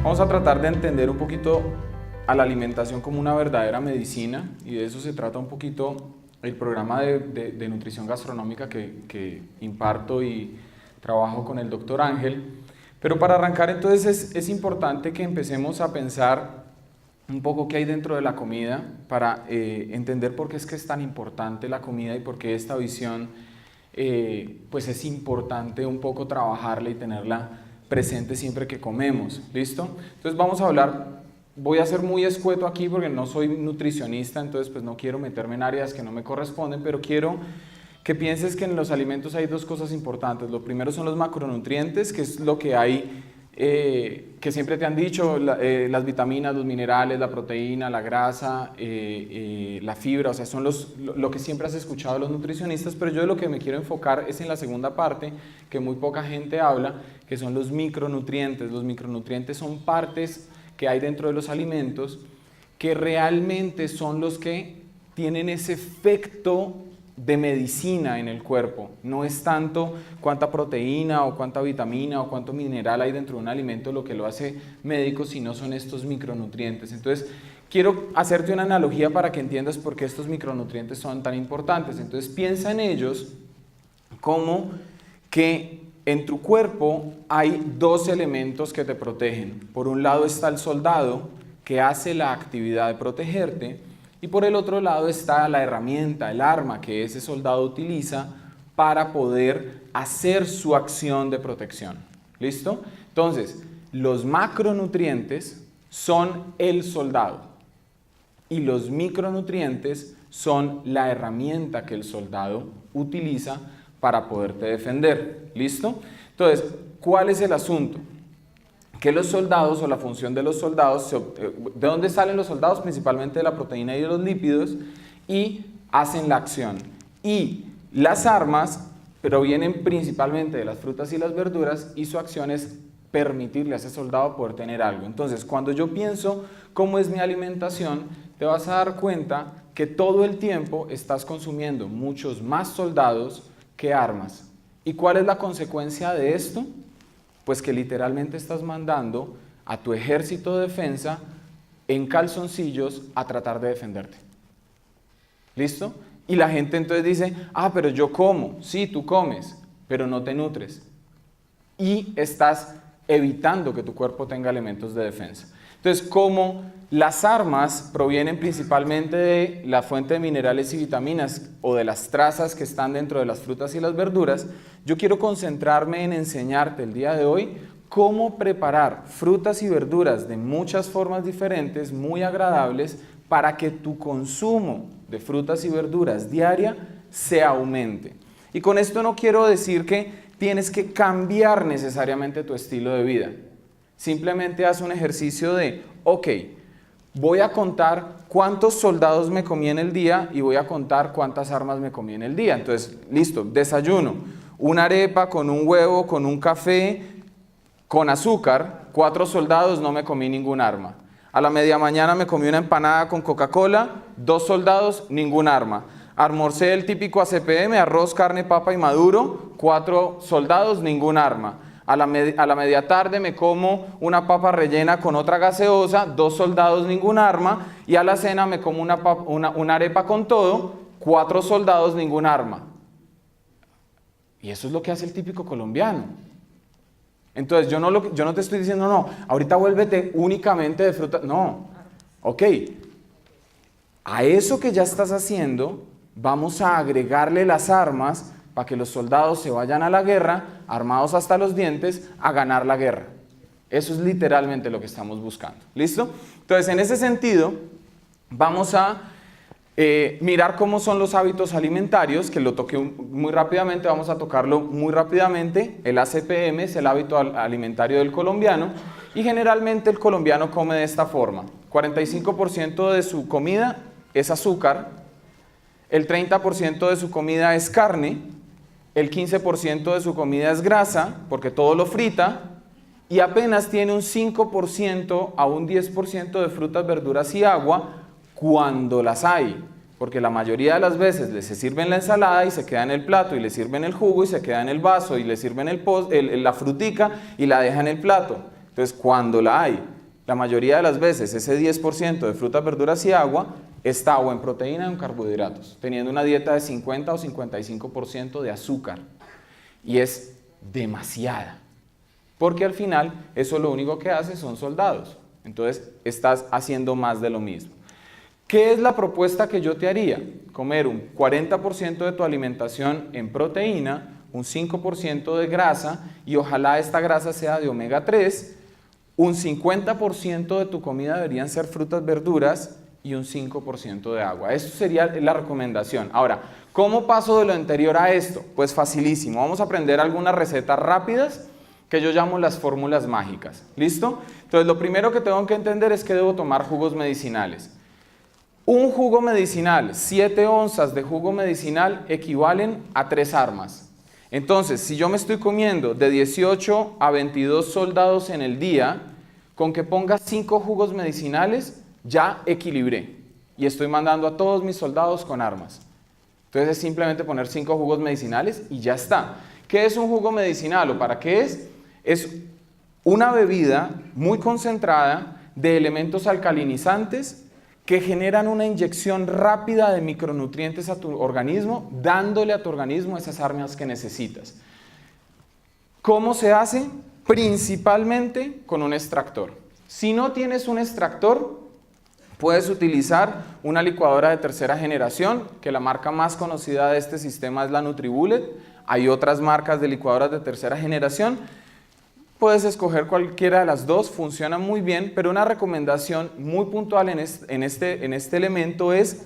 Vamos a tratar de entender un poquito a la alimentación como una verdadera medicina, y de eso se trata un poquito el programa de nutrición gastronómica que imparto y trabajo con el doctor Ángel. Pero para arrancar entonces es importante que empecemos a pensar un poco qué hay dentro de la comida para entender por qué es que es tan importante la comida y por qué esta visión pues es importante un poco trabajarla y tenerla presente siempre que comemos. ¿Listo? Entonces vamos a hablar, voy a ser muy escueto aquí porque no soy nutricionista, entonces pues no quiero meterme en áreas que no me corresponden, pero quiero que pienses que en los alimentos hay dos cosas importantes. Lo primero son los macronutrientes, que es lo que hay, que siempre te han dicho, las vitaminas, los minerales, la proteína, la grasa, la fibra, o sea, son lo que siempre has escuchado de los nutricionistas, pero yo de lo que me quiero enfocar es en la segunda parte, que muy poca gente habla, que son los micronutrientes. Los micronutrientes son partes que hay dentro de los alimentos que realmente son los que tienen ese efecto de medicina en el cuerpo. No es tanto cuánta proteína o cuánta vitamina o cuánto mineral hay dentro de un alimento lo que lo hace médico, sino son estos micronutrientes. Entonces, quiero hacerte una analogía para que entiendas por qué estos micronutrientes son tan importantes. Entonces, piensa en ellos como que en tu cuerpo hay dos elementos que te protegen. Por un lado está el soldado, que hace la actividad de protegerte, y por el otro lado está la herramienta, el arma que ese soldado utiliza para poder hacer su acción de protección. ¿Listo? Entonces, los macronutrientes son el soldado y los micronutrientes son la herramienta que el soldado utiliza para poderte defender. ¿Listo? Entonces, ¿cuál es el asunto? Que los soldados, o la función de los soldados, ¿de dónde salen los soldados? Principalmente de la proteína y de los lípidos, y hacen la acción. Y las armas provienen principalmente de las frutas y las verduras, y su acción es permitirle a ese soldado poder tener algo. Entonces, cuando yo pienso cómo es mi alimentación, te vas a dar cuenta que todo el tiempo estás consumiendo muchos más soldados que armas. ¿Y cuál es la consecuencia de esto? Pues que literalmente estás mandando a tu ejército de defensa en calzoncillos a tratar de defenderte. ¿Listo? Y la gente entonces dice, pero yo como. Sí, tú comes, pero no te nutres. Y estás evitando que tu cuerpo tenga elementos de defensa. Entonces, como las armas provienen principalmente de la fuente de minerales y vitaminas o de las trazas que están dentro de las frutas y las verduras, yo quiero concentrarme en enseñarte el día de hoy cómo preparar frutas y verduras de muchas formas diferentes, muy agradables, para que tu consumo de frutas y verduras diaria se aumente. Y con esto no quiero decir que tienes que cambiar necesariamente tu estilo de vida. Simplemente haz un ejercicio de, ok, voy a contar cuántos soldados me comí en el día y voy a contar cuántas armas me comí en el día. Entonces, listo, desayuno, una arepa con un huevo, con un café, con azúcar, 4 soldados, no me comí ningún arma. A la media mañana me comí una empanada con Coca-Cola, 2 soldados, ningún arma. Almorcé el típico ACPM, arroz, carne, papa y maduro, 4 soldados, ningún arma. A la media tarde me como una papa rellena con otra gaseosa, 2 soldados, ningún arma. Y a la cena me como una arepa con todo, 4 soldados, ningún arma. Y eso es lo que hace el típico colombiano. Entonces yo no te estoy diciendo, no, ahorita vuélvete únicamente de fruta. No, ok. A eso que ya estás haciendo, vamos a agregarle las armas para que los soldados se vayan a la guerra, armados hasta los dientes, a ganar la guerra. Eso es literalmente lo que estamos buscando. ¿Listo? Entonces, en ese sentido, vamos a mirar cómo son los hábitos alimentarios, que lo toqué muy rápidamente, vamos a tocarlo muy rápidamente. El ACPM es el hábito alimentario del colombiano, y generalmente el colombiano come de esta forma. 45% de su comida es azúcar, el 30% de su comida es carne, el 15% de su comida es grasa, porque todo lo frita, y apenas tiene un 5% a un 10% de frutas, verduras y agua cuando las hay, porque la mayoría de las veces se sirven la ensalada y se queda en el plato, y le sirven el jugo y se queda en el vaso, y le sirven la frutica y la deja en el plato. Entonces, cuando la hay, la mayoría de las veces, ese 10% de frutas, verduras y agua está o en proteína o en carbohidratos, teniendo una dieta de 50 o 55% de azúcar. Y es demasiada, porque al final eso lo único que hace son soldados. Entonces, estás haciendo más de lo mismo. ¿Qué es la propuesta que yo te haría? Comer un 40% de tu alimentación en proteína, un 5% de grasa, y ojalá esta grasa sea de omega 3, un 50% de tu comida deberían ser frutas, verduras y un 5% de agua. Eso sería la recomendación. Ahora, ¿cómo paso de lo anterior a esto? Pues facilísimo. Vamos a aprender algunas recetas rápidas que yo llamo las fórmulas mágicas. ¿Listo? Entonces, lo primero que tengo que entender es que debo tomar jugos medicinales. Un jugo medicinal, 7 onzas de jugo medicinal equivalen a 3 armas. Entonces, si yo me estoy comiendo de 18 a 22 soldados en el día, con que ponga 5 jugos medicinales, ya equilibré. Y estoy mandando a todos mis soldados con armas. Entonces es simplemente poner 5 jugos medicinales y ya está. ¿Qué es un jugo medicinal o para qué es? Es una bebida muy concentrada de elementos alcalinizantes que generan una inyección rápida de micronutrientes a tu organismo, dándole a tu organismo esas armas que necesitas. ¿Cómo se hace? Principalmente con un extractor. Si no tienes un extractor, puedes utilizar una licuadora de tercera generación, que la marca más conocida de este sistema es la NutriBullet. Hay otras marcas de licuadoras de tercera generación. Puedes escoger cualquiera de las dos, funciona muy bien, pero una recomendación muy puntual en este elemento es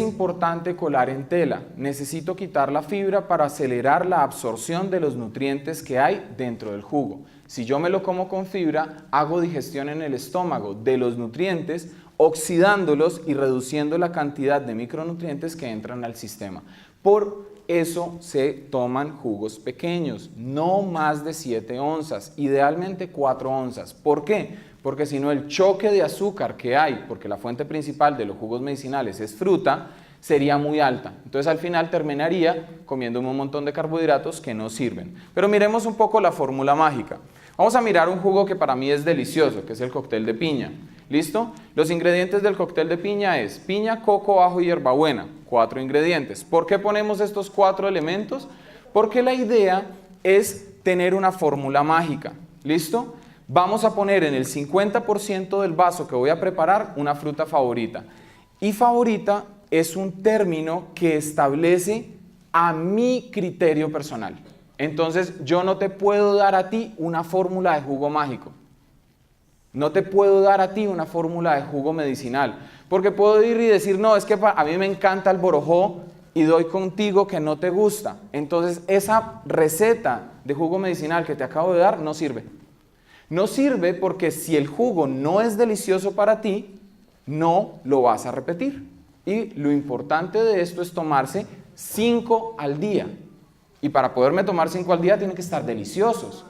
importante colar en tela. Necesito quitar la fibra para acelerar la absorción de los nutrientes que hay dentro del jugo. Si yo me lo como con fibra, hago digestión en el estómago de los nutrientes, oxidándolos y reduciendo la cantidad de micronutrientes que entran al sistema. Por eso se toman jugos pequeños, no más de 7 onzas, idealmente 4 onzas. ¿Por qué? Porque si no el choque de azúcar que hay, porque la fuente principal de los jugos medicinales es fruta, sería muy alta. Entonces al final terminaría comiéndome un montón de carbohidratos que no sirven. Pero miremos un poco la fórmula mágica. Vamos a mirar un jugo que para mí es delicioso, que es el cóctel de piña. ¿Listo? Los ingredientes del cóctel de piña es piña, coco, ajo y hierbabuena. 4 ingredientes. ¿Por qué ponemos estos 4 elementos? Porque la idea es tener una fórmula mágica. ¿Listo? Vamos a poner en el 50% del vaso que voy a preparar una fruta favorita. Y favorita es un término que establece a mi criterio personal. Entonces, yo no te puedo dar a ti una fórmula de jugo mágico. No te puedo dar a ti una fórmula de jugo medicinal, porque puedo ir y decir, no, es que a mí me encanta el borojó y doy contigo que no te gusta. Entonces, esa receta de jugo medicinal que te acabo de dar no sirve. No sirve porque si el jugo no es delicioso para ti, no lo vas a repetir. Y lo importante de esto es tomarse 5 al día. Y para poderme tomar 5 al día tienen que estar deliciosos.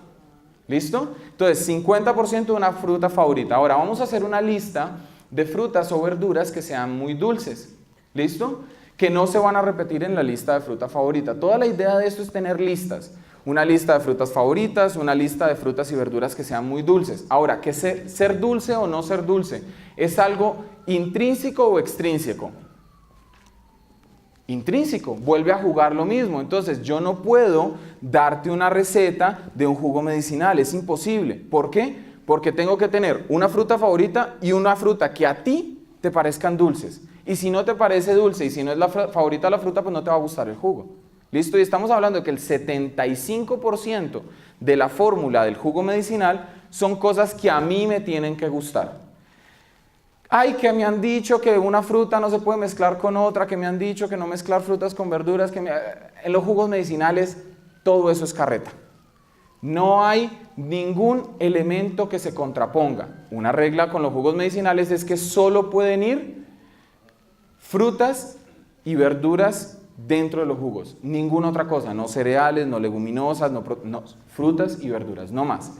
¿Listo? Entonces, 50% de una fruta favorita. Ahora, vamos a hacer una lista de frutas o verduras que sean muy dulces. ¿Listo? Que no se van a repetir en la lista de fruta favorita. Toda la idea de esto es tener listas. Una lista de frutas favoritas, una lista de frutas y verduras que sean muy dulces. Ahora, ¿qué ser dulce o no ser dulce? ¿Es algo intrínseco o extrínseco? Intrínseco, vuelve a jugar lo mismo. Entonces yo no puedo darte una receta de un jugo medicinal, es imposible. ¿Por qué? Porque tengo que tener una fruta favorita y una fruta que a ti te parezcan dulces. Y si no te parece dulce y si no es la favorita de la fruta, pues no te va a gustar el jugo. ¿Listo? Y estamos hablando de que el 75% de la fórmula del jugo medicinal son cosas que a mí me tienen que gustar. Ay, que me han dicho que una fruta no se puede mezclar con otra, que me han dicho que no mezclar frutas con verduras, en los jugos medicinales todo eso es carreta. No hay ningún elemento que se contraponga. Una regla con los jugos medicinales es que solo pueden ir frutas y verduras dentro de los jugos. Ninguna otra cosa, no cereales, no leguminosas, no, frutas y verduras, no más.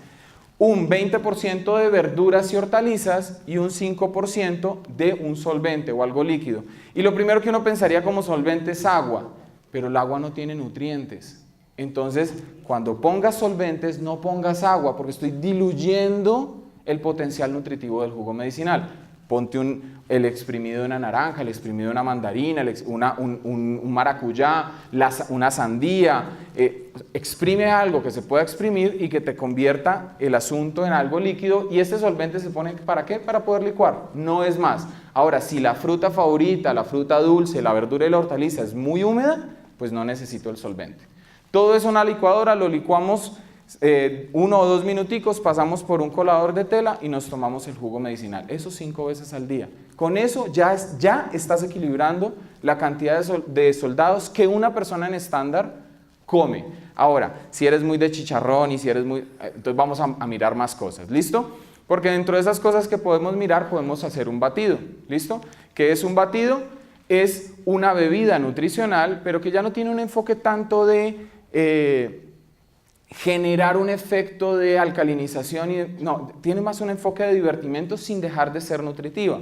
Un 20% de verduras y hortalizas y un 5% de un solvente o algo líquido. Y lo primero que uno pensaría como solvente es agua, pero el agua no tiene nutrientes. Entonces, cuando pongas solventes, no pongas agua, porque estoy diluyendo el potencial nutritivo del jugo medicinal. Ponte el exprimido de una naranja, el exprimido de una mandarina, un maracuyá, una sandía. Exprime algo que se pueda exprimir y que te convierta el asunto en algo líquido, y este solvente se pone ¿para qué? Para poder licuar, no es más. Ahora, si la fruta favorita, la fruta dulce, la verdura y la hortaliza es muy húmeda, pues no necesito el solvente. Todo eso en una licuadora, lo licuamos 1 o 2 minuticos, pasamos por un colador de tela y nos tomamos el jugo medicinal. Eso 5 veces al día. Con eso ya estás equilibrando la cantidad de soldados que una persona en estándar come. Ahora, si eres muy de chicharrón y si eres muy... entonces vamos a mirar más cosas, ¿listo? Porque dentro de esas cosas que podemos mirar, podemos hacer un batido, ¿listo? ¿Qué es un batido? Es una bebida nutricional, pero que ya no tiene un enfoque tanto de generar un efecto de alcalinización, no, tiene más un enfoque de divertimento sin dejar de ser nutritiva.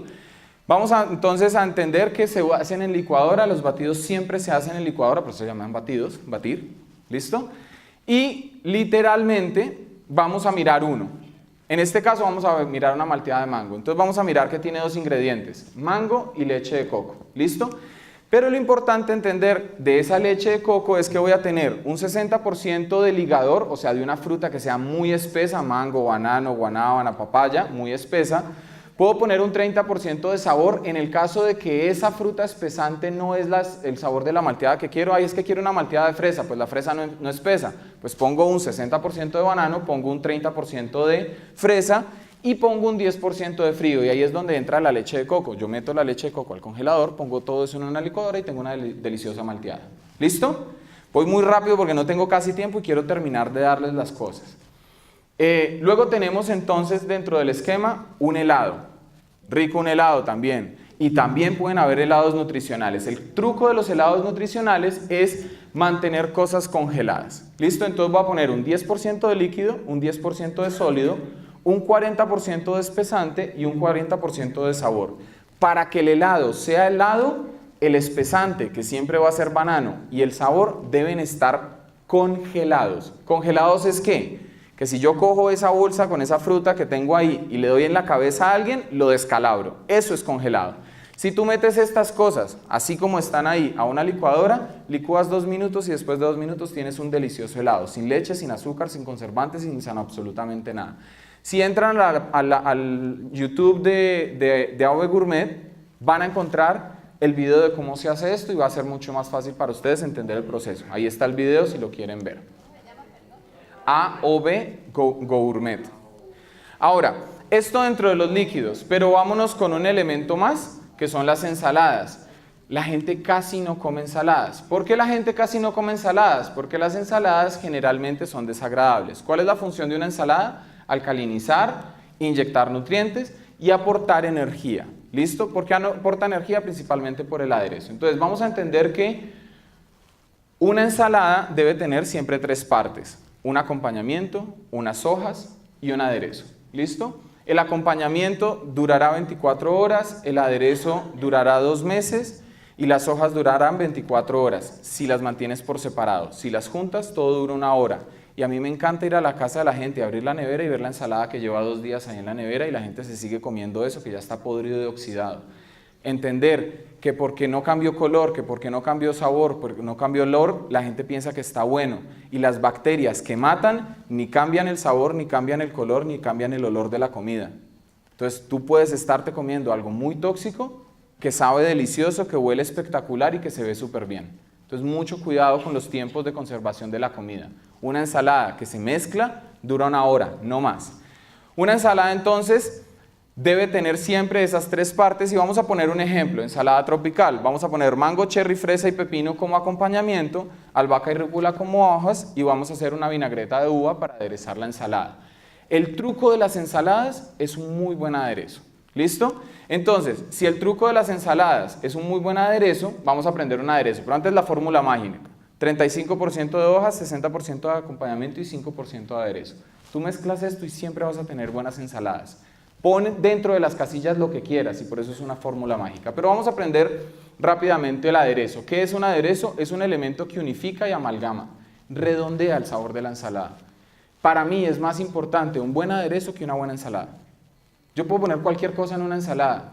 Vamos entonces a entender que se hacen en licuadora, los batidos siempre se hacen en licuadora, por eso se llaman batidos, batir, ¿listo? Y literalmente vamos a mirar uno. En este caso vamos a mirar una malteada de mango. Entonces vamos a mirar que tiene 2 ingredientes, mango y leche de coco, ¿listo? Pero lo importante entender de esa leche de coco es que voy a tener un 60% de ligador, o sea, de una fruta que sea muy espesa, mango, banano, guanábana, papaya, muy espesa. Puedo poner un 30% de sabor en el caso de que esa fruta espesante no es el sabor de la malteada que quiero. Ay, es que quiero una malteada de fresa, pues la fresa no es espesa. Pues pongo un 60% de banano, pongo un 30% de fresa y pongo un 10% de frío, y ahí es donde entra la leche de coco. Yo meto la leche de coco al congelador, pongo todo eso en una licuadora y tengo una deliciosa malteada. ¿Listo? Voy muy rápido porque no tengo casi tiempo y quiero terminar de darles las cosas. Luego tenemos entonces dentro del esquema un helado, rico un helado también, y también pueden haber helados nutricionales. El truco de los helados nutricionales es mantener cosas congeladas. ¿Listo? Entonces voy a poner un 10% de líquido, un 10% de sólido, un 40% de espesante y un 40% de sabor. Para que el helado sea helado, el espesante, que siempre va a ser banano, y el sabor deben estar congelados. ¿Congelados es qué? Que si yo cojo esa bolsa con esa fruta que tengo ahí y le doy en la cabeza a alguien, lo descalabro. Eso es congelado. Si tú metes estas cosas, así como están ahí, a una licuadora, licúas 2 minutos y después de 2 minutos tienes un delicioso helado, sin leche, sin azúcar, sin conservantes, sin absolutamente nada. Si entran al YouTube de AOB Gourmet, van a encontrar el video de cómo se hace esto y va a ser mucho más fácil para ustedes entender el proceso. Ahí está el video si lo quieren ver. AOB Gourmet. Ahora, esto dentro de los líquidos, pero vámonos con un elemento más, que son las ensaladas. La gente casi no come ensaladas. ¿Por qué la gente casi no come ensaladas? Porque las ensaladas generalmente son desagradables. ¿Cuál es la función de una ensalada? Alcalinizar, inyectar nutrientes y aportar energía. ¿Listo? ¿Por qué aporta energía? Principalmente por el aderezo. Entonces vamos a entender que una ensalada debe tener siempre 3 partes. Un acompañamiento, unas hojas y un aderezo. ¿Listo? El acompañamiento durará 24 horas, el aderezo durará 2 meses y las hojas durarán 24 horas si las mantienes por separado. Si las juntas, todo dura 1 hora. Y a mí me encanta ir a la casa de la gente, abrir la nevera y ver la ensalada que lleva 2 días ahí en la nevera y la gente se sigue comiendo eso que ya está podrido y oxidado. Entender que porque no cambió color, que porque no cambió sabor, porque no cambió olor, la gente piensa que está bueno. Y las bacterias que matan ni cambian el sabor, ni cambian el color, ni cambian el olor de la comida. Entonces tú puedes estarte comiendo algo muy tóxico, que sabe delicioso, que huele espectacular y que se ve súper bien. Entonces mucho cuidado con los tiempos de conservación de la comida. Una ensalada que se mezcla dura 1 hora, no más. Una ensalada entonces debe tener siempre esas 3 partes y vamos a poner un ejemplo, ensalada tropical. Vamos a poner mango, cherry, fresa y pepino como acompañamiento, albahaca y rúcula como hojas y vamos a hacer una vinagreta de uva para aderezar la ensalada. El truco de las ensaladas es un muy buen aderezo. ¿Listo? Entonces, si el truco de las ensaladas es un muy buen aderezo, vamos a aprender un aderezo. Pero antes la fórmula mágica. 35% de hojas, 60% de acompañamiento y 5% de aderezo. Tú mezclas esto y siempre vas a tener buenas ensaladas. Pon dentro de las casillas lo que quieras y por eso es una fórmula mágica. Pero vamos a aprender rápidamente el aderezo. ¿Qué es un aderezo? Es un elemento que unifica y amalgama. redondea el sabor de la ensalada. Para mí es más importante un buen aderezo que una buena ensalada. Yo puedo poner cualquier cosa en una ensalada.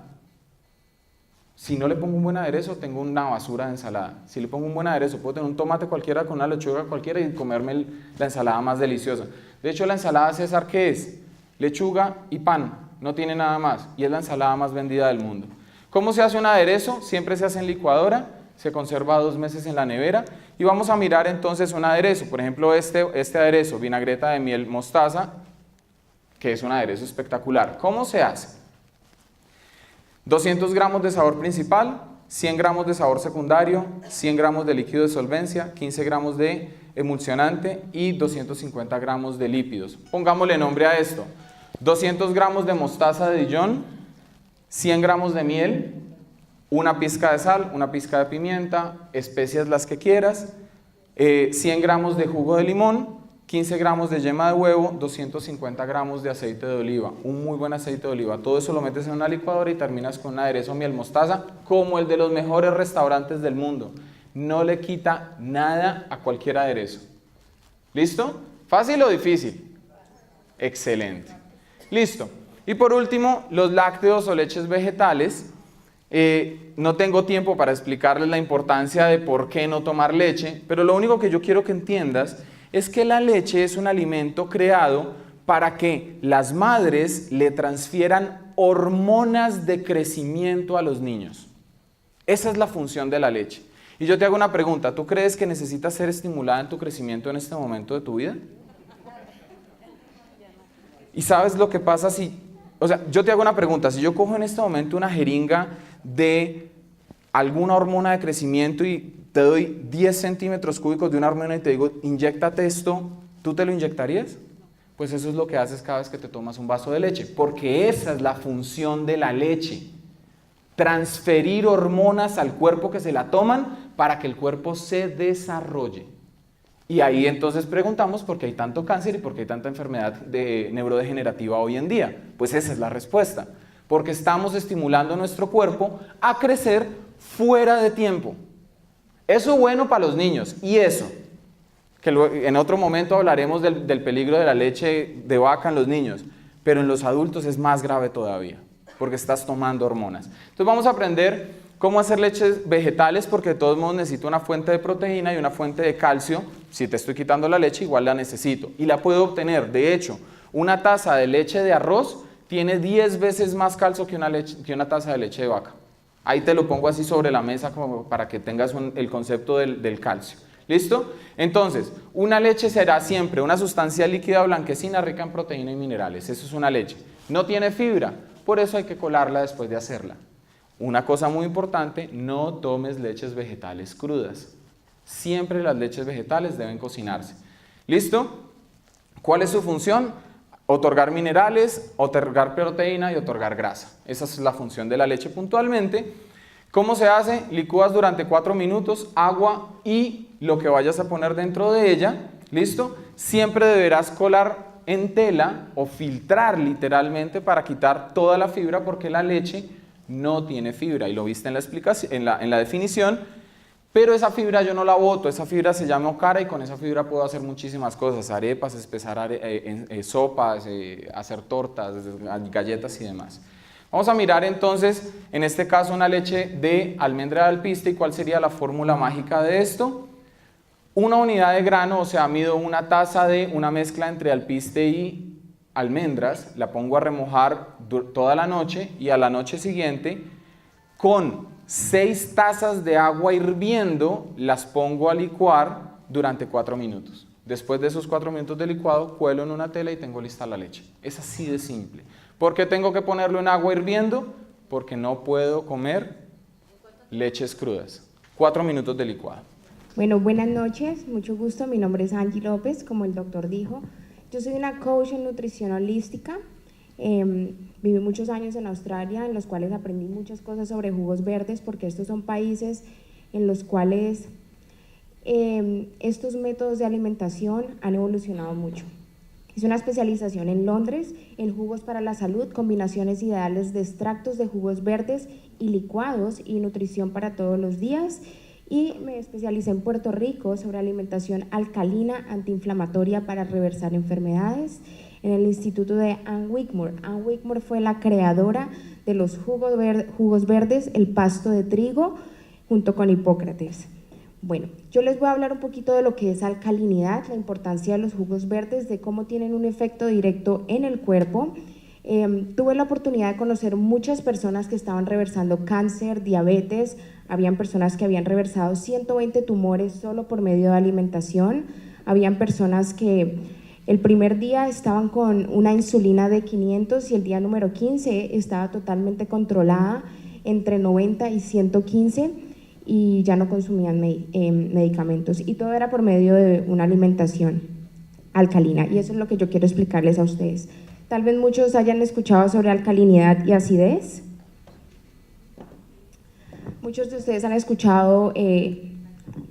Si no le pongo un buen aderezo, tengo una basura de ensalada. Si le pongo un buen aderezo, puedo tener un tomate cualquiera con una lechuga cualquiera y comerme la ensalada más deliciosa. De hecho, la ensalada César, ¿qué es? Lechuga y pan, no tiene nada más. Y es la ensalada más vendida del mundo. ¿Cómo se hace un aderezo? Siempre se hace en licuadora, se conserva 2 meses en la nevera. Y vamos a mirar entonces un aderezo. Por ejemplo, este aderezo, vinagreta de miel mostaza, que es un aderezo espectacular. ¿Cómo se hace? 200 gramos de sabor principal, 100 gramos de sabor secundario, 100 gramos de líquido de solvencia, 15 gramos de emulsionante y 250 gramos de lípidos. Pongámosle nombre a esto. 200 gramos de mostaza de Dijon, 100 gramos de miel, una pizca de sal, una pizca de pimienta, especias las que quieras, 100 gramos de jugo de limón, 15 gramos de yema de huevo, 250 gramos de aceite de oliva, un muy buen aceite de oliva. Todo eso lo metes en una licuadora y terminas con un aderezo miel mostaza como el de los mejores restaurantes del mundo. No le quita nada a cualquier aderezo. ¿Listo? ¿Fácil o difícil? Excelente. Listo. Y por último, los lácteos o leches vegetales. No tengo tiempo para explicarles la importancia de por qué no tomar leche, pero lo único que yo quiero que entiendas es que la leche es un alimento creado para que las madres le transfieran hormonas de crecimiento a los niños. Esa es la función de la leche. Y yo te hago una pregunta, ¿tú crees que necesitas ser estimulada en tu crecimiento en este momento de tu vida? ¿Y sabes lo que pasa si, yo te hago una pregunta, si yo cojo en este momento una jeringa de alguna hormona de crecimiento y te doy 10 centímetros cúbicos de una hormona y te digo, inyéctate esto, ¿tú te lo inyectarías? Pues eso es lo que haces cada vez que te tomas un vaso de leche, porque esa es la función de la leche. Transferir hormonas al cuerpo que se la toman para que el cuerpo se desarrolle. Y ahí entonces preguntamos por qué hay tanto cáncer y por qué hay tanta enfermedad neurodegenerativa hoy en día. Pues esa es la respuesta, porque estamos estimulando nuestro cuerpo a crecer fuera de tiempo. Eso es bueno para los niños, y eso, que en otro momento hablaremos del peligro de la leche de vaca en los niños, pero en los adultos es más grave todavía, porque estás tomando hormonas. Entonces vamos a aprender cómo hacer leches vegetales, porque de todos modos necesito una fuente de proteína y una fuente de calcio. Si te estoy quitando la leche, igual la necesito, y la puedo obtener. De hecho, una taza de leche de arroz tiene 10 veces más calcio que una taza de leche de vaca. Ahí te lo pongo así sobre la mesa como para que tengas el concepto del calcio. ¿Listo? Entonces, una leche será siempre una sustancia líquida blanquecina rica en proteína y minerales. Eso es una leche. No tiene fibra, por eso hay que colarla después de hacerla. Una cosa muy importante, no tomes leches vegetales crudas. Siempre las leches vegetales deben cocinarse. ¿Listo? ¿Cuál es su función? Otorgar minerales, otorgar proteína y otorgar grasa. Esa es la función de la leche puntualmente. ¿Cómo se hace? Licúas durante 4 minutos agua y lo que vayas a poner dentro de ella. ¿Listo? Siempre deberás colar en tela o filtrar literalmente para quitar toda la fibra, porque la leche no tiene fibra, y lo viste en la explicación, en la definición. Pero esa fibra yo no la boto, esa fibra se llama okara y con esa fibra puedo hacer muchísimas cosas, arepas, espesar sopas, hacer tortas, galletas y demás. Vamos a mirar entonces, en este caso, una leche de almendra de alpiste. ¿Y cuál sería la fórmula mágica de esto? Una unidad de grano, o sea, mido una taza de una mezcla entre alpiste y almendras, la pongo a remojar toda la noche y a la noche siguiente con 6 tazas de agua hirviendo las pongo a licuar durante 4 minutos. Después de esos 4 minutos de licuado, cuelo en una tela y tengo lista la leche. Es así de simple. ¿Por qué tengo que ponerlo en agua hirviendo? Porque no puedo comer leches crudas. 4 minutos de licuado. Bueno, buenas noches, mucho gusto. Mi nombre es Angie López, como el doctor dijo. Yo soy una coach en nutrición holística. Viví muchos años en Australia, en los cuales aprendí muchas cosas sobre jugos verdes, porque estos son países en los cuales estos métodos de alimentación han evolucionado mucho. Hice una especialización en Londres en jugos para la salud, combinaciones ideales de extractos de jugos verdes y licuados y nutrición para todos los días. y me especialicé en Puerto Rico sobre alimentación alcalina antiinflamatoria para reversar enfermedades en el instituto de Ann Wigmore. Ann Wigmore fue la creadora de los jugos verdes, el pasto de trigo, junto con Hipócrates. Bueno, yo les voy a hablar un poquito de lo que es alcalinidad, la importancia de los jugos verdes, de cómo tienen un efecto directo en el cuerpo. Tuve la oportunidad de conocer muchas personas que estaban reversando cáncer, diabetes, habían personas que habían reversado 120 tumores solo por medio de alimentación, habían personas que el primer día estaban con una insulina de 500 y el día número 15 estaba totalmente controlada entre 90 y 115 y ya no consumían medicamentos, y todo era por medio de una alimentación alcalina, y eso es lo que yo quiero explicarles a ustedes. Tal vez muchos hayan escuchado sobre alcalinidad y acidez. Muchos de ustedes han escuchado de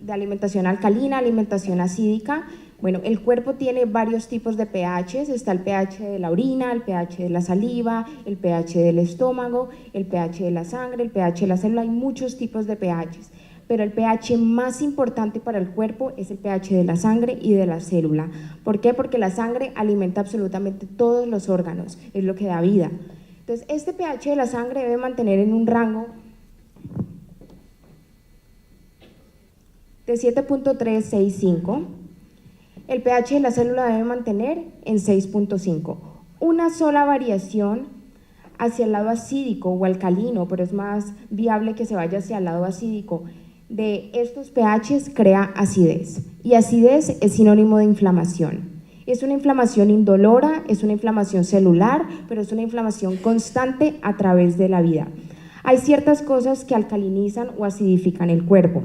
alimentación alcalina, alimentación acídica. Bueno, el cuerpo tiene varios tipos de pHs, está el pH de la orina, el pH de la saliva, el pH del estómago, el pH de la sangre, el pH de la célula, hay muchos tipos de pHs, pero el pH más importante para el cuerpo es el pH de la sangre y de la célula. ¿Por qué? Porque la sangre alimenta absolutamente todos los órganos, es lo que da vida. Entonces, este pH de la sangre debe mantener en un rango de 7.365. El pH de la célula debe mantener en 6.5. Una sola variación hacia el lado acídico o alcalino, pero es más viable que se vaya hacia el lado acídico, de estos pHs crea acidez. Y acidez es sinónimo de inflamación. Es una inflamación indolora, es una inflamación celular, pero es una inflamación constante a través de la vida. Hay ciertas cosas que alcalinizan o acidifican el cuerpo,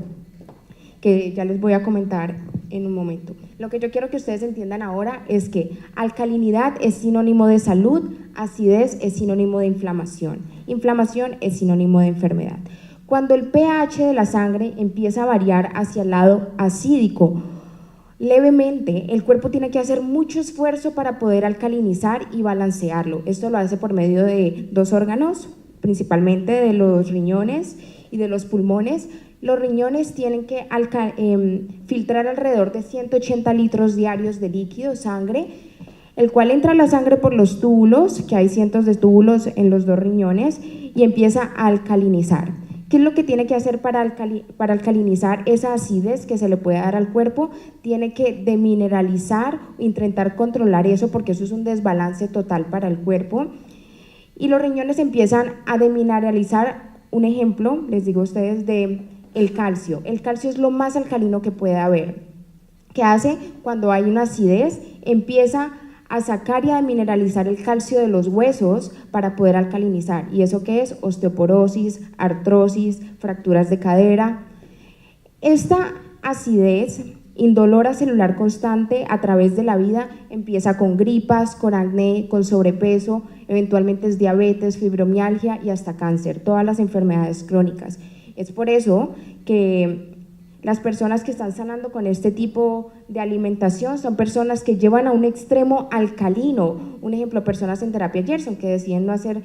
que ya les voy a comentar en un momento. Lo que yo quiero que ustedes entiendan ahora es que alcalinidad es sinónimo de salud, acidez es sinónimo de inflamación, inflamación es sinónimo de enfermedad. Cuando el pH de la sangre empieza a variar hacia el lado acídico, levemente, el cuerpo tiene que hacer mucho esfuerzo para poder alcalinizar y balancearlo. Esto lo hace por medio de dos órganos, principalmente de los riñones y de los pulmones. Los riñones tienen que filtrar alrededor de 180 litros diarios de líquido, sangre, el cual entra a la sangre por los túbulos, que hay cientos de túbulos en los dos riñones, y empieza a alcalinizar. ¿Qué es lo que tiene que hacer para alcalinizar esa acidez que se le puede dar al cuerpo? Tiene que demineralizar, intentar controlar eso, porque eso es un desbalance total para el cuerpo. Y los riñones empiezan a demineralizar. Un ejemplo, les digo a ustedes, de el calcio. El calcio es lo más alcalino que puede haber. ¿Qué hace? Cuando hay una acidez, empieza a sacar y a demineralizar el calcio de los huesos para poder alcalinizar. ¿Y eso qué es? Osteoporosis, artrosis, fracturas de cadera. Esta acidez indolora celular constante a través de la vida empieza con gripas, con acné, con sobrepeso, eventualmente es diabetes, fibromialgia y hasta cáncer, todas las enfermedades crónicas. Es por eso que las personas que están sanando con este tipo de alimentación son personas que llevan a un extremo alcalino. Un ejemplo, personas en terapia Gerson que deciden no hacer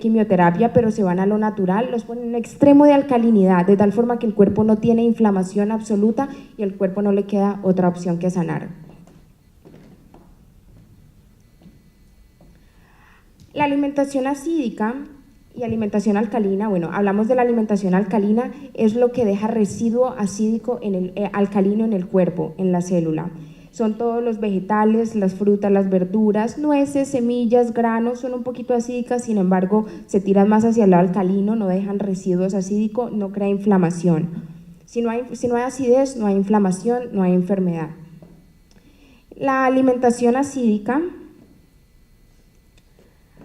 quimioterapia, pero se van a lo natural, los ponen en un extremo de alcalinidad, de tal forma que el cuerpo no tiene inflamación absoluta y el cuerpo no le queda otra opción que sanar. La alimentación acídica y alimentación alcalina, bueno, hablamos de la alimentación alcalina, es lo que deja residuo acídico alcalino en el cuerpo, en la célula. Son todos los vegetales, las frutas, las verduras, nueces, semillas, granos, son un poquito acídicas, sin embargo, se tiran más hacia el lado alcalino, no dejan residuos acídicos, no crea inflamación. Si no hay acidez, no hay inflamación, no hay enfermedad. La alimentación acídica,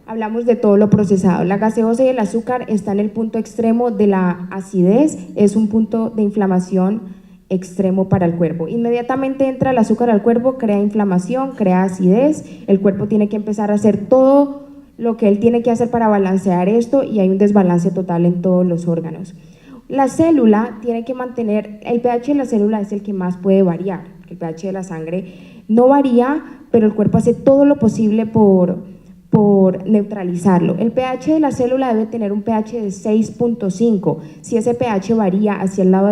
hablamos de todo lo procesado. La gaseosa y el azúcar están en el punto extremo de la acidez, es un punto de inflamación extremo para el cuerpo. Inmediatamente entra el azúcar al cuerpo, crea inflamación, crea acidez, el cuerpo tiene que empezar a hacer todo lo que él tiene que hacer para balancear esto y hay un desbalance total en todos los órganos. La célula tiene que mantener, el pH de la célula es el que más puede variar, el pH de la sangre no varía, pero el cuerpo hace todo lo posible por por neutralizarlo. El pH de la célula debe tener un pH de 6.5. Si ese pH varía hacia el lado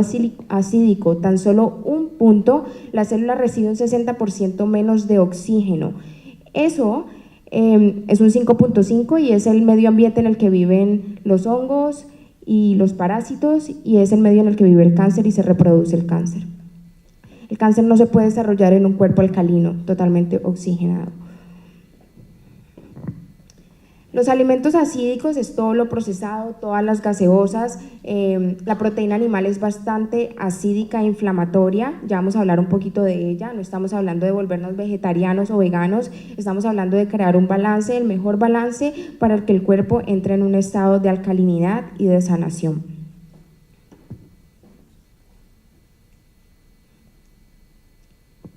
acídico tan solo un punto, la célula recibe un 60% menos de oxígeno. Eso es un 5.5 y es el medio ambiente en el que viven los hongos y los parásitos, y es el medio en el que vive el cáncer y se reproduce el cáncer. El cáncer no se puede desarrollar en un cuerpo alcalino totalmente oxigenado. Los alimentos acídicos es todo lo procesado, todas las gaseosas. La proteína animal es bastante acídica e inflamatoria, ya vamos a hablar un poquito de ella. No estamos hablando de volvernos vegetarianos o veganos, estamos hablando de crear un balance, el mejor balance para que el cuerpo entre en un estado de alcalinidad y de sanación.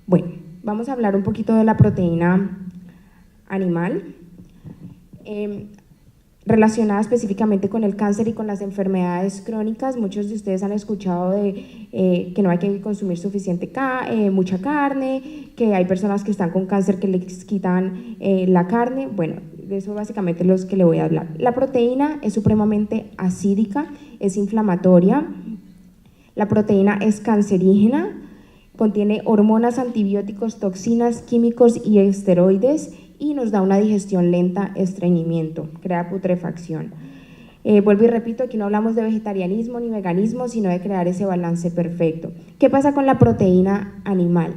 Bueno, vamos a hablar un poquito de la proteína animal. Relacionada específicamente con el cáncer y con las enfermedades crónicas. Muchos de ustedes han escuchado de que no hay que consumir mucha carne, que hay personas que están con cáncer que les quitan la carne. Bueno, de eso básicamente es lo que le voy a hablar. La proteína es supremamente acídica, es inflamatoria. La proteína es cancerígena, contiene hormonas, antibióticos, toxinas, químicos y esteroides, y nos da una digestión lenta, estreñimiento, crea putrefacción. Vuelvo y repito, aquí no hablamos de vegetarianismo ni veganismo, sino de crear ese balance perfecto. ¿Qué pasa con la proteína animal?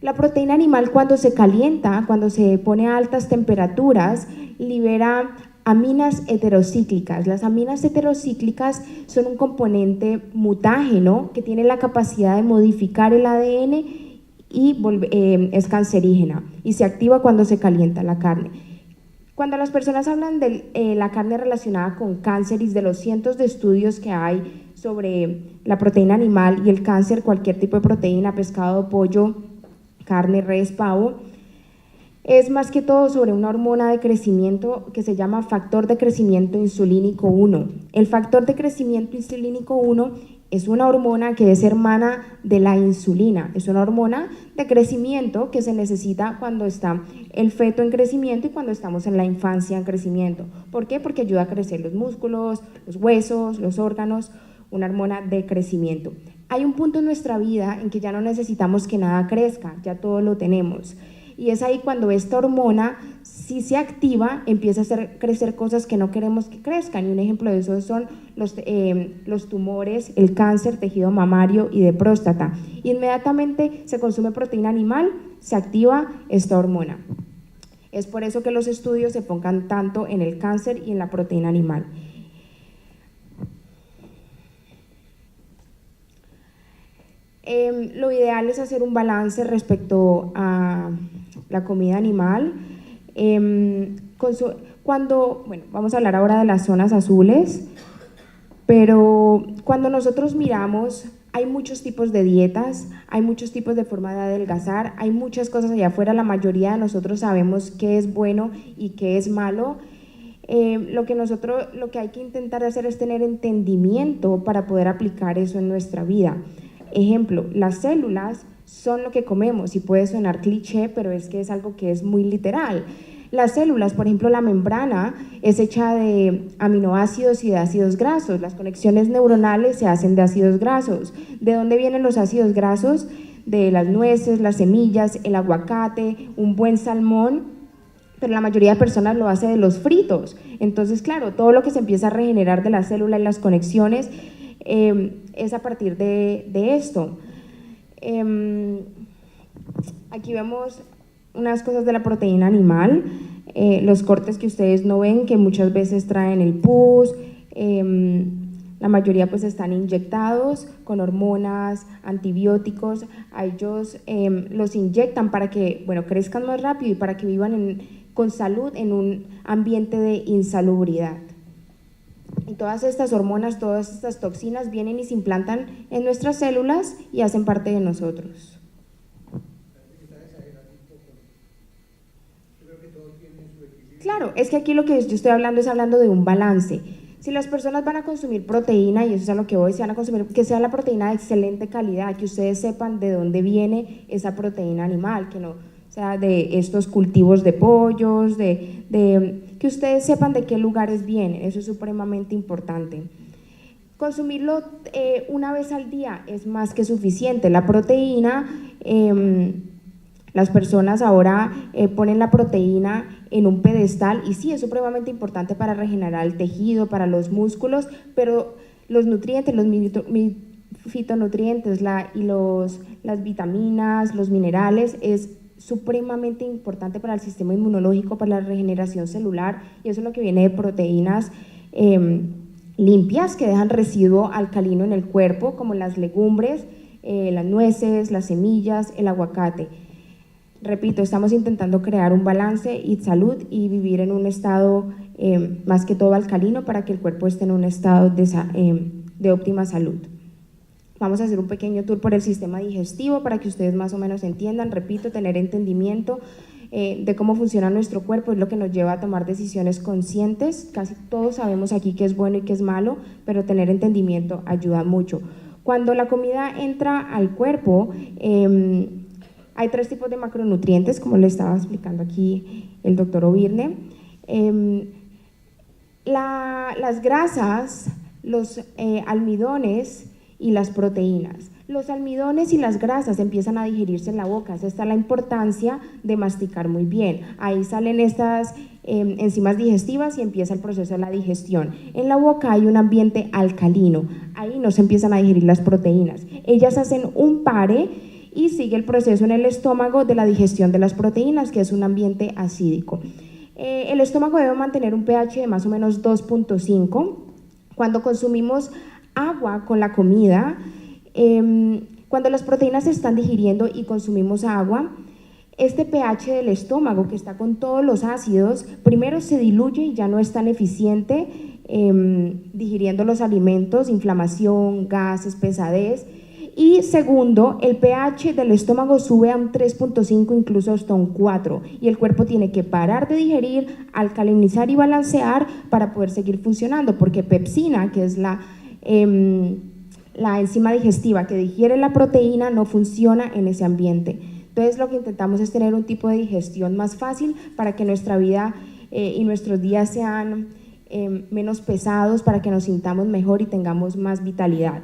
La proteína animal, cuando se calienta, cuando se pone a altas temperaturas, libera aminas heterocíclicas. Las aminas heterocíclicas son un componente mutágeno que tiene la capacidad de modificar el ADN y es cancerígena y se activa cuando se calienta la carne. Cuando las personas hablan de la carne relacionada con cáncer y de los cientos de estudios que hay sobre la proteína animal y el cáncer, cualquier tipo de proteína, pescado, pollo, carne, res, pavo, es más que todo sobre una hormona de crecimiento que se llama factor de crecimiento insulínico 1. El factor de crecimiento insulínico 1 es una hormona que es hermana de la insulina, es una hormona de crecimiento que se necesita cuando está el feto en crecimiento y cuando estamos en la infancia en crecimiento. ¿Por qué? Porque ayuda a crecer los músculos, los huesos, los órganos, una hormona de crecimiento. Hay un punto en nuestra vida en que ya no necesitamos que nada crezca, ya todo lo tenemos. Y es ahí cuando esta hormona, si se activa, empieza a hacer crecer cosas que no queremos que crezcan. Y un ejemplo de eso son los tumores, el cáncer, tejido mamario y de próstata. Inmediatamente se consume proteína animal, se activa esta hormona. Es por eso que los estudios se enfocan tanto en el cáncer y en la proteína animal. Lo ideal es hacer un balance respecto a la comida animal. Vamos a hablar ahora de las zonas azules, pero cuando nosotros miramos, hay muchos tipos de dietas, hay muchos tipos de forma de adelgazar, hay muchas cosas allá afuera, la mayoría de nosotros sabemos qué es bueno y qué es malo. Lo que hay que intentar hacer es tener entendimiento para poder aplicar eso en nuestra vida. Ejemplo, las células son lo que comemos y puede sonar cliché, pero es que es algo que es muy literal. Las células, por ejemplo, la membrana es hecha de aminoácidos y de ácidos grasos. Las conexiones neuronales se hacen de ácidos grasos. ¿De dónde vienen los ácidos grasos? De las nueces, las semillas, el aguacate, un buen salmón, pero la mayoría de personas lo hace de los fritos. Entonces, claro, todo lo que se empieza a regenerar de la célula y las conexiones es a partir de esto. Aquí vemos unas cosas de la proteína animal, los cortes que ustedes no ven, que muchas veces traen el pus, la mayoría pues están inyectados con hormonas, antibióticos. A ellos los inyectan para que crezcan más rápido y para que vivan con salud en un ambiente de insalubridad. Y todas estas hormonas, todas estas toxinas vienen y se implantan en nuestras células y hacen parte de nosotros. Claro, es que aquí lo que yo estoy hablando es hablando de un balance. Si las personas van a consumir proteína, y eso es a lo que voy, si van a consumir, que sea la proteína de excelente calidad, que ustedes sepan de dónde viene esa proteína animal, que no sea, de estos cultivos de pollos, que ustedes sepan de qué lugares vienen, eso es supremamente importante. Consumirlo una vez al día es más que suficiente. La proteína, las personas ahora ponen la proteína en un pedestal y sí, es supremamente importante para regenerar el tejido, para los músculos, pero los nutrientes, los fitonutrientes las vitaminas, los minerales, es supremamente importante para el sistema inmunológico, para la regeneración celular, y eso es lo que viene de proteínas limpias que dejan residuo alcalino en el cuerpo, como las legumbres, las nueces, las semillas, el aguacate. Repito, estamos intentando crear un balance y salud y vivir en un estado más que todo alcalino para que el cuerpo esté en un estado de óptima salud. Vamos a hacer un pequeño tour por el sistema digestivo para que ustedes más o menos entiendan. Repito, tener entendimiento de cómo funciona nuestro cuerpo es lo que nos lleva a tomar decisiones conscientes. Casi todos sabemos aquí qué es bueno y qué es malo, pero tener entendimiento ayuda mucho. Cuando la comida entra al cuerpo, hay 3 tipos de macronutrientes, como le estaba explicando aquí el doctor Ovirne. Las grasas, los almidones y las proteínas. Los almidones y las grasas empiezan a digerirse en la boca, esa está la importancia de masticar muy bien. Ahí salen estas enzimas digestivas y empieza el proceso de la digestión. En la boca hay un ambiente alcalino, ahí no se empiezan a digerir las proteínas. Ellas hacen un pare y sigue el proceso en el estómago de la digestión de las proteínas, que es un ambiente acídico. El estómago debe mantener un pH de más o menos 2.5. Cuando consumimos agua con la comida, cuando las proteínas se están digiriendo y consumimos agua, este pH del estómago, que está con todos los ácidos, primero se diluye y ya no es tan eficiente digiriendo los alimentos, inflamación, gases, pesadez. Y segundo, el pH del estómago sube a un 3.5, incluso hasta un 4, y el cuerpo tiene que parar de digerir, alcalinizar y balancear para poder seguir funcionando, porque pepsina, que es la enzima digestiva que digiere la proteína, no funciona en ese ambiente. Entonces lo que intentamos es tener un tipo de digestión más fácil para que nuestra vida y nuestros días sean menos pesados, para que nos sintamos mejor y tengamos más vitalidad.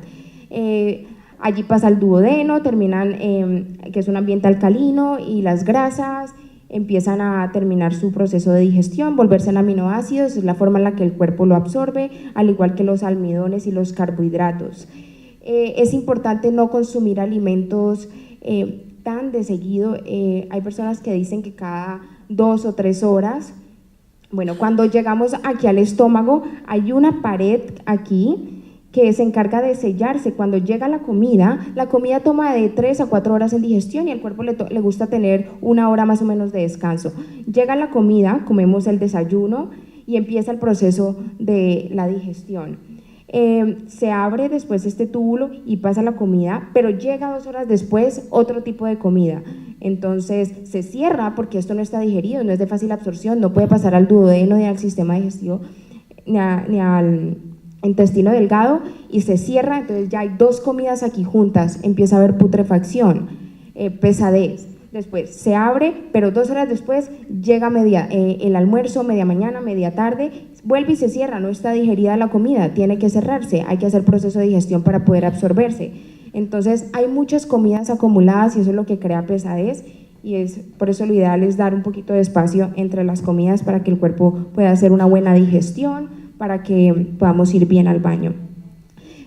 Allí pasa el duodeno, que es un ambiente alcalino, y las grasas empiezan a terminar su proceso de digestión, volverse en aminoácidos, es la forma en la que el cuerpo lo absorbe, al igual que los almidones y los carbohidratos. Es importante no consumir alimentos tan de seguido. Hay personas que dicen que cada 2 o 3 horas. Bueno, cuando llegamos aquí al estómago, hay una pared aquí que se encarga de sellarse. Cuando llega la comida toma de 3 a 4 horas en digestión y al cuerpo le gusta tener 1 hora más o menos de descanso. Llega la comida, comemos el desayuno y empieza el proceso de la digestión. Se abre después este túbulo y pasa la comida, pero llega 2 horas después otro tipo de comida. Entonces se cierra porque esto no está digerido, no es de fácil absorción, no puede pasar al duodeno ni al sistema digestivo ni al intestino delgado, y se cierra. Entonces ya hay 2 comidas aquí juntas, empieza a haber putrefacción, pesadez. Después se abre, pero 2 horas después llega el almuerzo, media mañana, media tarde, vuelve y se cierra, no está digerida la comida, tiene que cerrarse, hay que hacer proceso de digestión para poder absorberse. Entonces hay muchas comidas acumuladas y eso es lo que crea pesadez, y por eso lo ideal es dar un poquito de espacio entre las comidas para que el cuerpo pueda hacer una buena digestión, para que podamos ir bien al baño.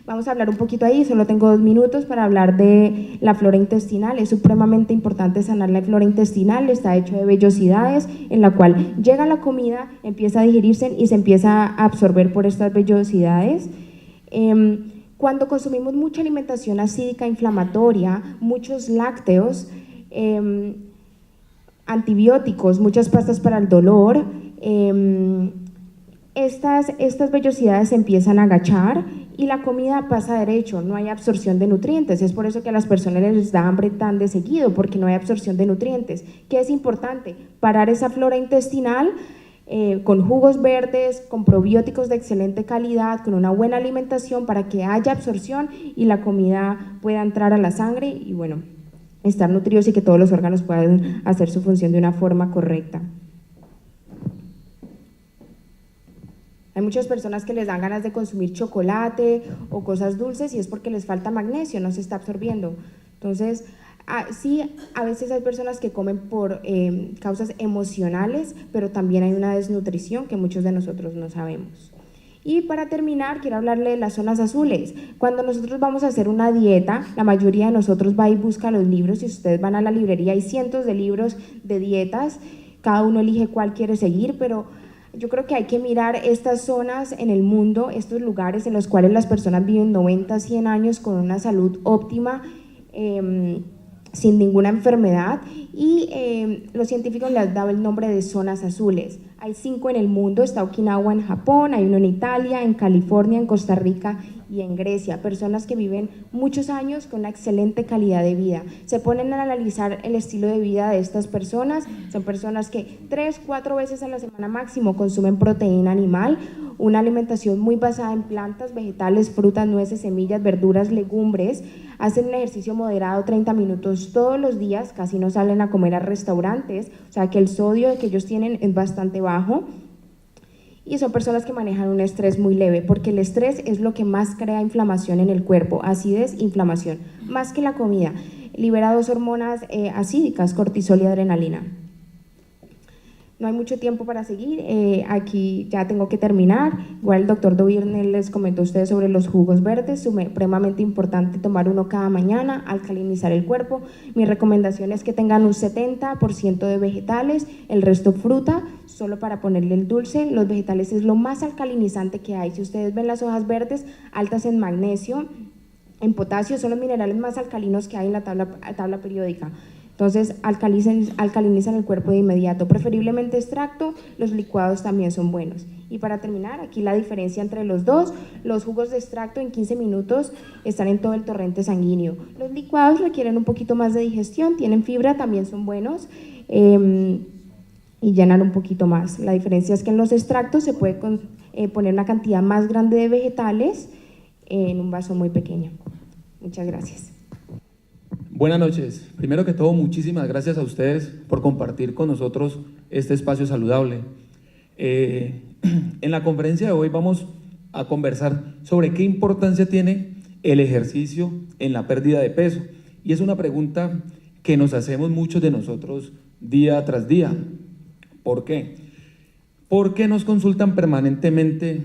Vamos a hablar un poquito ahí, solo tengo 2 minutos para hablar de la flora intestinal. Es supremamente importante sanar la flora intestinal, está hecho de vellosidades, en la cual llega la comida, empieza a digerirse y se empieza a absorber por estas vellosidades. Cuando consumimos mucha alimentación acídica, inflamatoria, muchos lácteos, antibióticos, muchas pastas para el dolor, estas vellosidades se empiezan a agachar y la comida pasa derecho, no hay absorción de nutrientes. Es por eso que a las personas les da hambre tan de seguido, porque no hay absorción de nutrientes. ¿Qué es importante? Parar esa flora intestinal con jugos verdes, con probióticos de excelente calidad, con una buena alimentación para que haya absorción y la comida pueda entrar a la sangre y bueno, estar nutridos y que todos los órganos puedan hacer su función de una forma correcta. Hay muchas personas que les dan ganas de consumir chocolate o cosas dulces y es porque les falta magnesio, no se está absorbiendo. Entonces, sí, a veces hay personas que comen por causas emocionales, pero también hay una desnutrición que muchos de nosotros no sabemos. Y para terminar, quiero hablarle de las zonas azules. Cuando nosotros vamos a hacer una dieta, la mayoría de nosotros va y busca los libros. Si ustedes van a la librería, hay cientos de libros de dietas, cada uno elige cuál quiere seguir, pero yo creo que hay que mirar estas zonas en el mundo, estos lugares en los cuales las personas viven 90, 100 años con una salud óptima, sin ninguna enfermedad, y los científicos les han dado el nombre de zonas azules. Hay 5 en el mundo, está Okinawa en Japón, hay uno en Italia, en California, en Costa Rica y en Grecia. Personas que viven muchos años con una excelente calidad de vida. Se ponen a analizar el estilo de vida de estas personas, son personas que 3, 4 veces a la semana máximo consumen proteína animal, una alimentación muy basada en plantas, vegetales, frutas, nueces, semillas, verduras, legumbres, hacen un ejercicio moderado 30 minutos todos los días, casi no salen a comer a restaurantes, o sea que el sodio que ellos tienen es bastante bajo, y son personas que manejan un estrés muy leve, porque el estrés es lo que más crea inflamación en el cuerpo, acidez, inflamación, más que la comida. Libera 2 hormonas acídicas, cortisol y adrenalina. No hay mucho tiempo para seguir, aquí ya tengo que terminar. Igual el doctor Dovirne les comentó a ustedes sobre los jugos verdes, supremamente importante tomar uno cada mañana, alcalinizar el cuerpo. Mi recomendación es que tengan un 70% de vegetales, el resto fruta, solo para ponerle el dulce. Los vegetales es lo más alcalinizante que hay. Si ustedes ven las hojas verdes, altas en magnesio, en potasio, son los minerales más alcalinos que hay en la tabla periódica. Entonces, alcalinizan el cuerpo de inmediato, preferiblemente extracto, los licuados también son buenos. Y para terminar, aquí la diferencia entre los dos, los jugos de extracto en 15 minutos están en todo el torrente sanguíneo. Los licuados requieren un poquito más de digestión, tienen fibra, también son buenos y llenan un poquito más. La diferencia es que en los extractos se puede poner una cantidad más grande de vegetales en un vaso muy pequeño. Muchas gracias. Buenas noches. Primero que todo, muchísimas gracias a ustedes por compartir con nosotros este espacio saludable. En la conferencia de hoy vamos a conversar sobre qué importancia tiene el ejercicio en la pérdida de peso. Y es una pregunta que nos hacemos muchos de nosotros día tras día. ¿Por qué? Porque nos consultan permanentemente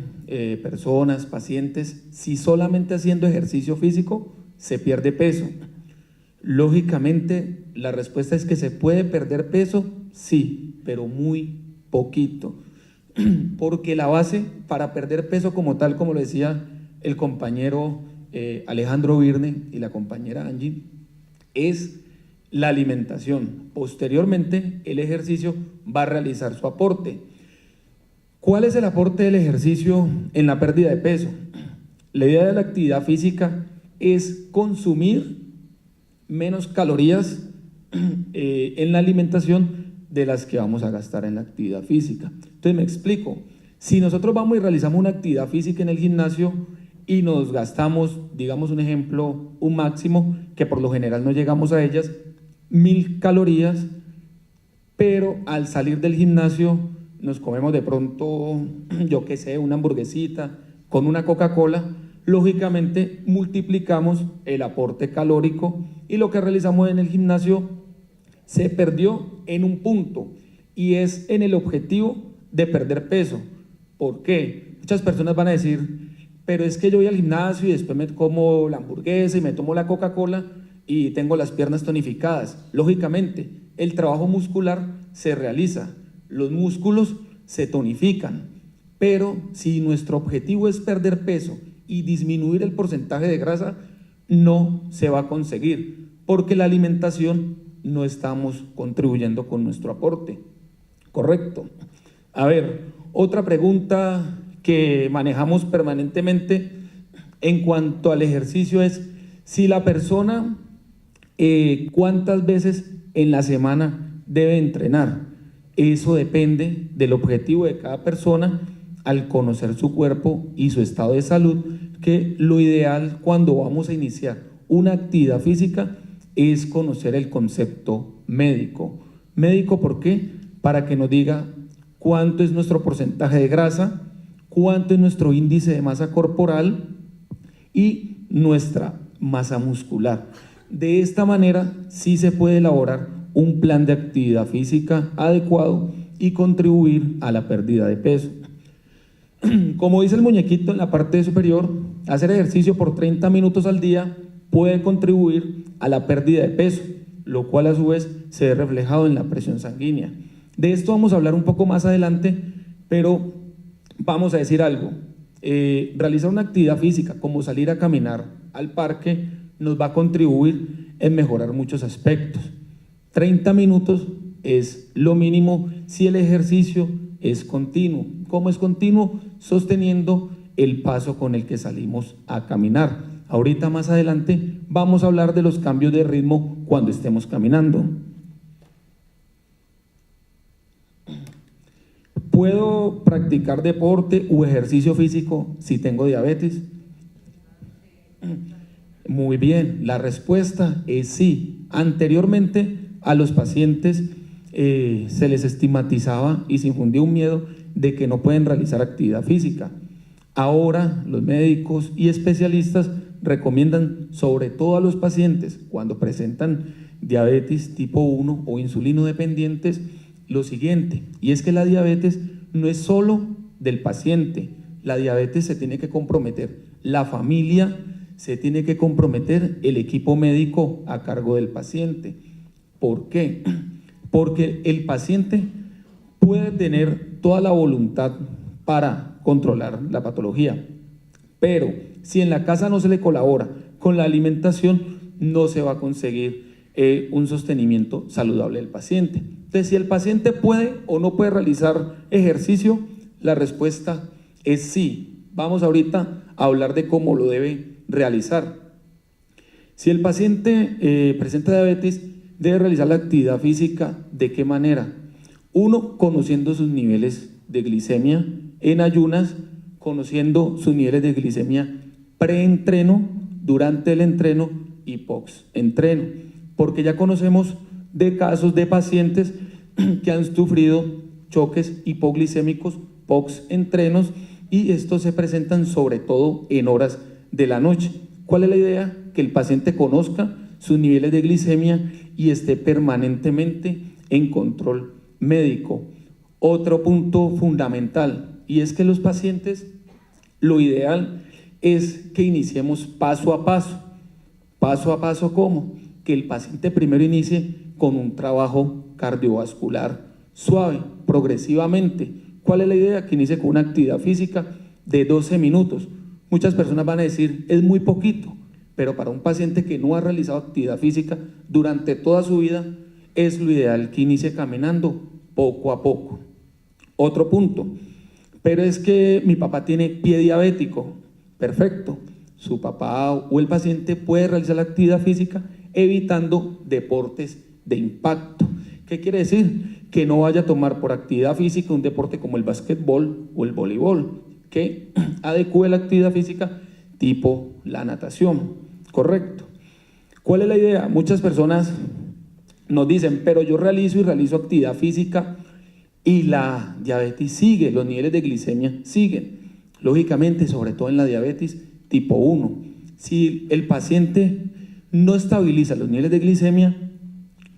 personas, pacientes, si solamente haciendo ejercicio físico se pierde peso. Lógicamente, la respuesta es que se puede perder peso, sí, pero muy poquito, porque la base para perder peso como tal, como lo decía el compañero Alejandro Virne y la compañera Angie, es la alimentación. Posteriormente, el ejercicio va a realizar su aporte. ¿Cuál es el aporte del ejercicio en la pérdida de peso? La idea de la actividad física es consumir menos calorías en la alimentación de las que vamos a gastar en la actividad física. Entonces me explico, si nosotros vamos y realizamos una actividad física en el gimnasio y nos gastamos, digamos un ejemplo, un máximo, que por lo general no llegamos a ellas, 1000 calorías, pero al salir del gimnasio nos comemos de pronto, yo qué sé, una hamburguesita con una Coca-Cola, lógicamente multiplicamos el aporte calórico y lo que realizamos en el gimnasio se perdió en un punto y es en el objetivo de perder peso. ¿Por qué? Muchas personas van a decir, pero es que yo voy al gimnasio y después me como la hamburguesa y me tomo la Coca-Cola y tengo las piernas tonificadas. Lógicamente, el trabajo muscular se realiza, los músculos se tonifican, pero si nuestro objetivo es perder peso y disminuir el porcentaje de grasa, no se va a conseguir, porque la alimentación no estamos contribuyendo con nuestro aporte. ¿Correcto? A ver, otra pregunta que manejamos permanentemente en cuanto al ejercicio es si la persona cuántas veces en la semana debe entrenar. Eso depende del objetivo de cada persona al conocer su cuerpo y su estado de salud, que lo ideal cuando vamos a iniciar una actividad física es conocer el concepto médico. ¿Médico por qué? Para que nos diga cuánto es nuestro porcentaje de grasa, cuánto es nuestro índice de masa corporal y nuestra masa muscular. De esta manera sí se puede elaborar un plan de actividad física adecuado y contribuir a la pérdida de peso. Como dice el muñequito en la parte superior, hacer ejercicio por 30 minutos al día puede contribuir a la pérdida de peso, lo cual a su vez se ve reflejado en la presión sanguínea. De esto vamos a hablar un poco más adelante, pero vamos a decir algo. Realizar una actividad física como salir a caminar al parque nos va a contribuir en mejorar muchos aspectos. 30 minutos es lo mínimo si el ejercicio es continuo. ¿Cómo es continuo? Sosteniendo el paso con el que salimos a caminar. Ahorita más adelante vamos a hablar de los cambios de ritmo cuando estemos caminando. ¿Puedo practicar deporte u ejercicio físico si tengo diabetes? Muy bien, la respuesta es sí. Anteriormente a los pacientes se les estigmatizaba y se infundía un miedo de que no pueden realizar actividad física. Ahora los médicos y especialistas recomiendan, sobre todo a los pacientes cuando presentan diabetes tipo 1 o insulino dependientes, lo siguiente, y es que la diabetes no es solo del paciente, la diabetes se tiene que comprometer la familia, se tiene que comprometer el equipo médico a cargo del paciente. ¿Por qué? Porque el paciente puede tener toda la voluntad para controlar la patología, pero si en la casa no se le colabora con la alimentación, no se va a conseguir un sostenimiento saludable del paciente. Entonces, si el paciente puede o no puede realizar ejercicio, la respuesta es sí. Vamos ahorita a hablar de cómo lo debe realizar. Si el paciente presenta diabetes, debe realizar la actividad física. ¿De qué manera? Uno, conociendo sus niveles de glicemia en ayunas, conociendo sus niveles de glicemia preentreno, durante el entreno y post-entreno, porque ya conocemos de casos de pacientes que han sufrido choques hipoglicémicos post-entrenos y estos se presentan sobre todo en horas de la noche. ¿Cuál es la idea? Que el paciente conozca sus niveles de glicemia y esté permanentemente en control médico. Otro punto fundamental, y es que los pacientes, lo ideal es que iniciemos paso a paso. Paso a paso, ¿cómo? Que el paciente primero inicie con un trabajo cardiovascular suave, progresivamente. ¿Cuál es la idea? Que inicie con una actividad física de 12 minutos. Muchas personas van a decir, es muy poquito, pero para un paciente que no ha realizado actividad física durante toda su vida, es lo ideal que inicie caminando poco a poco. Otro punto, pero es que mi papá tiene pie diabético. Perfecto, su papá o el paciente puede realizar la actividad física evitando deportes de impacto. ¿Qué quiere decir? Que no vaya a tomar por actividad física un deporte como el básquetbol o el voleibol, que adecue la actividad física tipo la natación, ¿correcto? ¿Cuál es la idea? Muchas personas nos dicen, pero yo realizo actividad física y la diabetes sigue, los niveles de glicemia siguen. Lógicamente, sobre todo en la diabetes tipo 1, si el paciente no estabiliza los niveles de glicemia,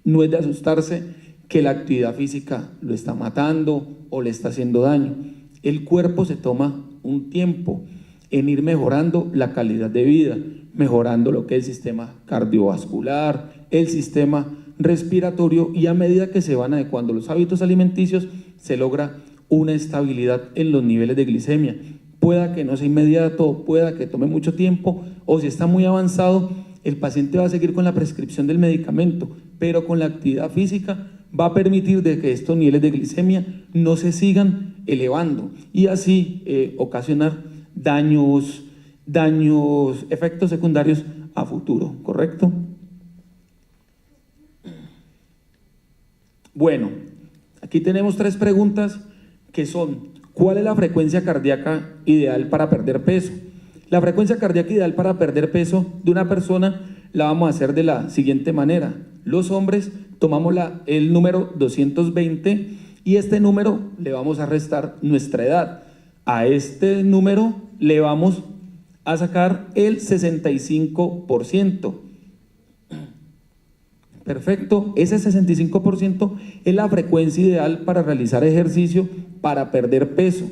no es de asustarse que la actividad física lo está matando o le está haciendo daño. El cuerpo se toma un tiempo en ir mejorando la calidad de vida, mejorando lo que es el sistema cardiovascular, el sistema respiratorio, y a medida que se van adecuando los hábitos alimenticios, se logra una estabilidad en los niveles de glicemia. Pueda que no sea inmediato, pueda que tome mucho tiempo, o si está muy avanzado, el paciente va a seguir con la prescripción del medicamento, pero con la actividad física va a permitir de que estos niveles de glicemia no se sigan elevando y así ocasionar daños, efectos secundarios a futuro, ¿correcto? Bueno, aquí tenemos 3 preguntas que son: ¿cuál es la frecuencia cardíaca ideal para perder peso? La frecuencia cardíaca ideal para perder peso de una persona la vamos a hacer de la siguiente manera. Los hombres tomamos el número 220 y este número le vamos a restar nuestra edad. A este número le vamos a sacar el 65%. Perfecto, ese 65% es la frecuencia ideal para realizar ejercicio para perder peso.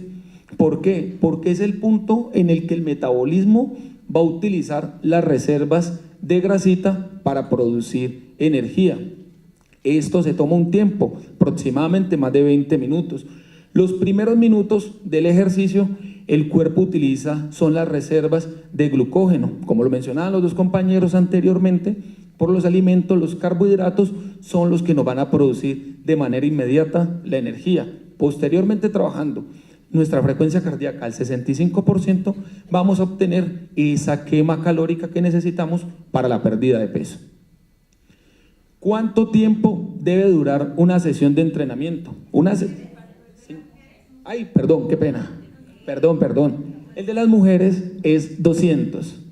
¿Por qué? Porque es el punto en el que el metabolismo va a utilizar las reservas de grasita para producir energía. Esto se toma un tiempo, aproximadamente más de 20 minutos. Los primeros minutos del ejercicio, el cuerpo utiliza, son las reservas de glucógeno. Como lo mencionaban los dos compañeros anteriormente, por los alimentos, los carbohidratos son los que nos van a producir de manera inmediata la energía. Posteriormente, trabajando nuestra frecuencia cardíaca al 65%, vamos a obtener esa quema calórica que necesitamos para la pérdida de peso. ¿Cuánto tiempo debe durar una sesión de entrenamiento? Ay, perdón, qué pena. Perdón. El de las mujeres es 200.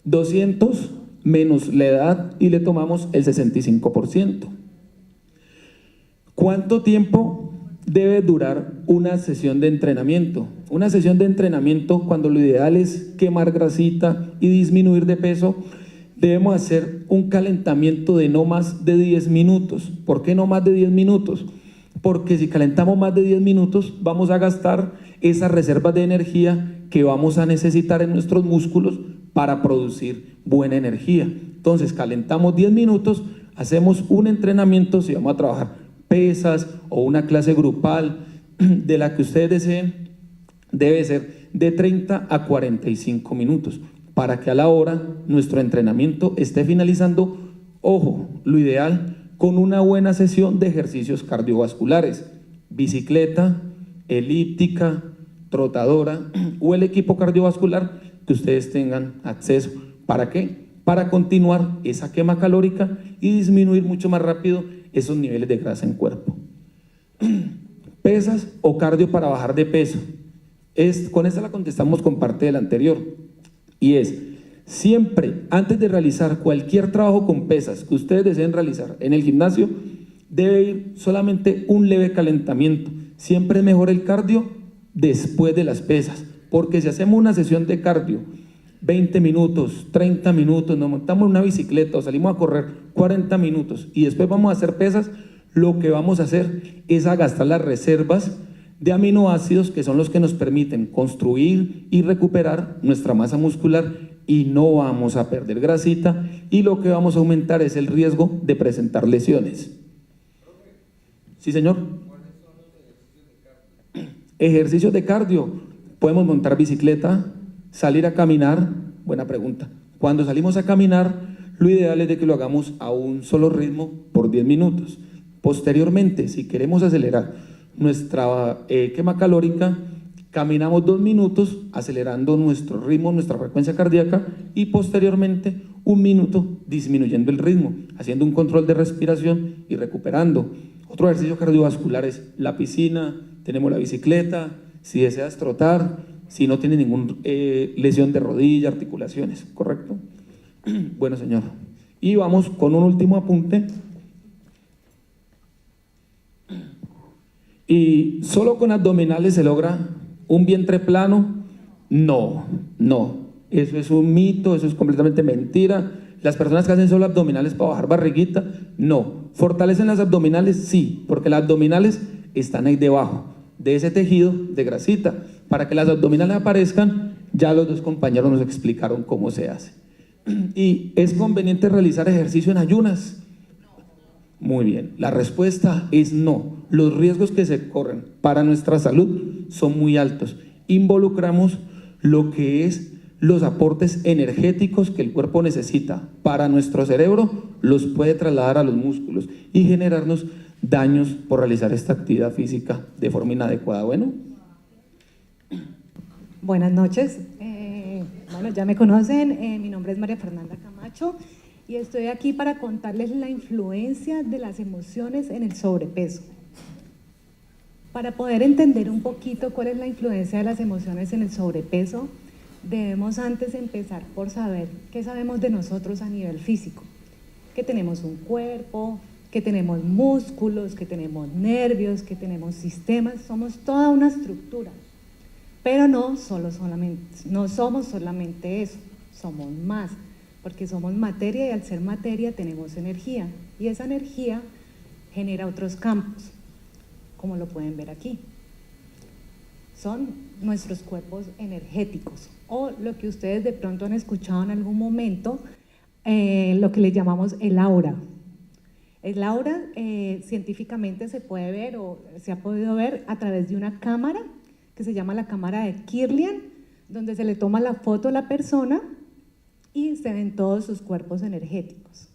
200 menos la edad y le tomamos el 65%. ¿Cuánto tiempo debe durar una sesión de entrenamiento? Una sesión de entrenamiento, cuando lo ideal es quemar grasita y disminuir de peso, debemos hacer un calentamiento de no más de 10 minutos. ¿Por qué no más de 10 minutos? Porque si calentamos más de 10 minutos, vamos a gastar esas reservas de energía que vamos a necesitar en nuestros músculos para producir buena energía. Entonces, calentamos 10 minutos, hacemos un entrenamiento, si vamos a trabajar pesas o una clase grupal de la que ustedes deseen, debe ser de 30 a 45 minutos, para que a la hora nuestro entrenamiento esté finalizando, ojo, lo ideal, con una buena sesión de ejercicios cardiovasculares, bicicleta, elíptica, trotadora o el equipo cardiovascular que ustedes tengan acceso. ¿Para qué? Para continuar esa quema calórica y disminuir mucho más rápido esos niveles de grasa en cuerpo. Pesas o cardio para bajar de peso. Con esta la contestamos con parte del anterior, y es: siempre antes de realizar cualquier trabajo con pesas que ustedes deseen realizar en el gimnasio, debe ir solamente un leve calentamiento. Siempre es mejor el cardio después de las pesas, porque si hacemos una sesión de cardio 20 minutos, 30 minutos, nos montamos en una bicicleta o salimos a correr 40 minutos y después vamos a hacer pesas, lo que vamos a hacer es a gastar las reservas de aminoácidos, que son los que nos permiten construir y recuperar nuestra masa muscular, y no vamos a perder grasita, y lo que vamos a aumentar es el riesgo de presentar lesiones. ¿Sí, señor? Ejercicios de cardio. Podemos montar bicicleta, salir a caminar. Buena pregunta. Cuando salimos a caminar, lo ideal es de que lo hagamos a un solo ritmo por 10 minutos. Posteriormente, si queremos acelerar nuestra quema calórica, caminamos 2 minutos acelerando nuestro ritmo, nuestra frecuencia cardíaca, y posteriormente 1 minuto disminuyendo el ritmo, haciendo un control de respiración y recuperando. Otro ejercicio cardiovascular es la piscina, tenemos la bicicleta, si deseas trotar, si no tienes ninguna lesión de rodilla, articulaciones, ¿correcto? Bueno, señor. Y vamos con un último apunte. ¿Y solo con abdominales se logra un vientre plano? No. Eso es un mito, eso es completamente mentira. Las personas que hacen solo abdominales para bajar barriguita, no. ¿Fortalecen las abdominales? Sí, porque las abdominales están ahí debajo de ese tejido de grasita. Para que las abdominales aparezcan, ya los dos compañeros nos explicaron cómo se hace. ¿Y es conveniente realizar ejercicio en ayunas? Muy bien, la respuesta es no. Los riesgos que se corren para nuestra salud son muy altos. Involucramos lo que es los aportes energéticos que el cuerpo necesita para nuestro cerebro, los puede trasladar a los músculos y generarnos daños por realizar esta actividad física de forma inadecuada. Bueno. Buenas noches. Bueno, ya me conocen, mi nombre es María Fernanda Camacho y estoy aquí para contarles la influencia de las emociones en el sobrepeso. Para poder entender un poquito cuál es la influencia de las emociones en el sobrepeso, debemos antes empezar por saber qué sabemos de nosotros a nivel físico, que tenemos un cuerpo, que tenemos músculos, que tenemos nervios, que tenemos sistemas, somos toda una estructura, pero no somos solamente eso, somos más, porque somos materia y al ser materia tenemos energía, y esa energía genera otros campos, como lo pueden ver aquí. Son nuestros cuerpos energéticos, o lo que ustedes de pronto han escuchado en algún momento, lo que le llamamos el aura. El aura científicamente se puede ver o se ha podido ver a través de una cámara que se llama la cámara de Kirlian, donde se le toma la foto a la persona y se ven todos sus cuerpos energéticos.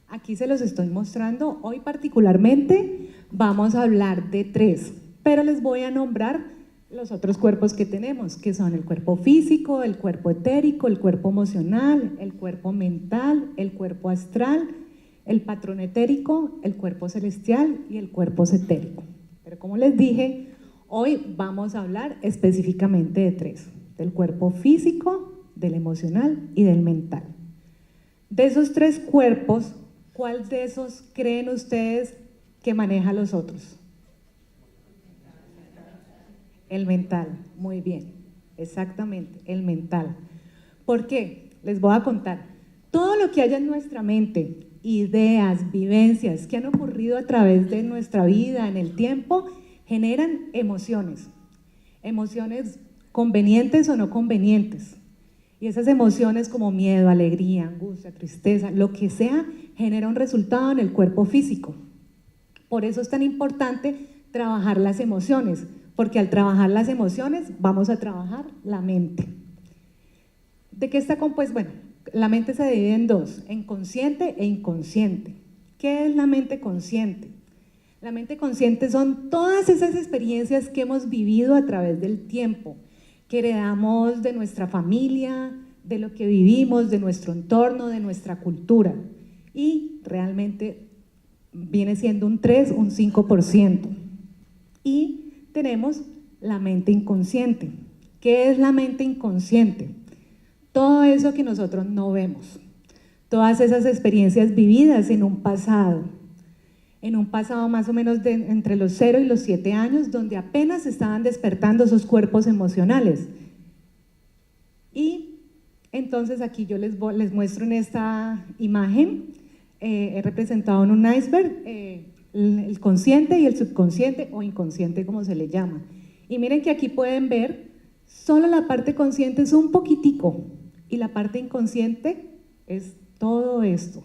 Aquí se los estoy mostrando. Hoy particularmente vamos a hablar de 3, pero les voy a nombrar los otros cuerpos que tenemos, que son el cuerpo físico, el cuerpo etérico, el cuerpo emocional, el cuerpo mental, el cuerpo astral, el patrón etérico, el cuerpo celestial y el cuerpo etérico. Pero como les dije, hoy vamos a hablar específicamente de 3, del cuerpo físico, del emocional y del mental. De esos 3 cuerpos, ¿cuál de esos creen ustedes que maneja los otros? El mental, muy bien, exactamente, el mental. ¿Por qué? Les voy a contar. Todo lo que haya en nuestra mente, ideas, vivencias que han ocurrido a través de nuestra vida en el tiempo, generan emociones. Emociones convenientes o no convenientes. Y esas emociones como miedo, alegría, angustia, tristeza, lo que sea, genera un resultado en el cuerpo físico. Por eso es tan importante trabajar las emociones, porque al trabajar las emociones vamos a trabajar la mente. ¿De qué está compuesta? Bueno, la mente se divide en 2, en consciente e inconsciente. ¿Qué es la mente consciente? La mente consciente son todas esas experiencias que hemos vivido a través del tiempo, que heredamos de nuestra familia, de lo que vivimos, de nuestro entorno, de nuestra cultura. Y realmente viene siendo un 3, un 5%. Y tenemos la mente inconsciente. ¿Qué es la mente inconsciente? Todo eso que nosotros no vemos, todas esas experiencias vividas en un pasado más o menos entre los 0 y los 7 años, donde apenas estaban despertando esos cuerpos emocionales. Y entonces aquí yo les muestro en esta imagen, he representado en un iceberg el consciente y el subconsciente o inconsciente como se le llama. Y miren que aquí pueden ver, solo la parte consciente es un poquitico, y la parte inconsciente es todo esto.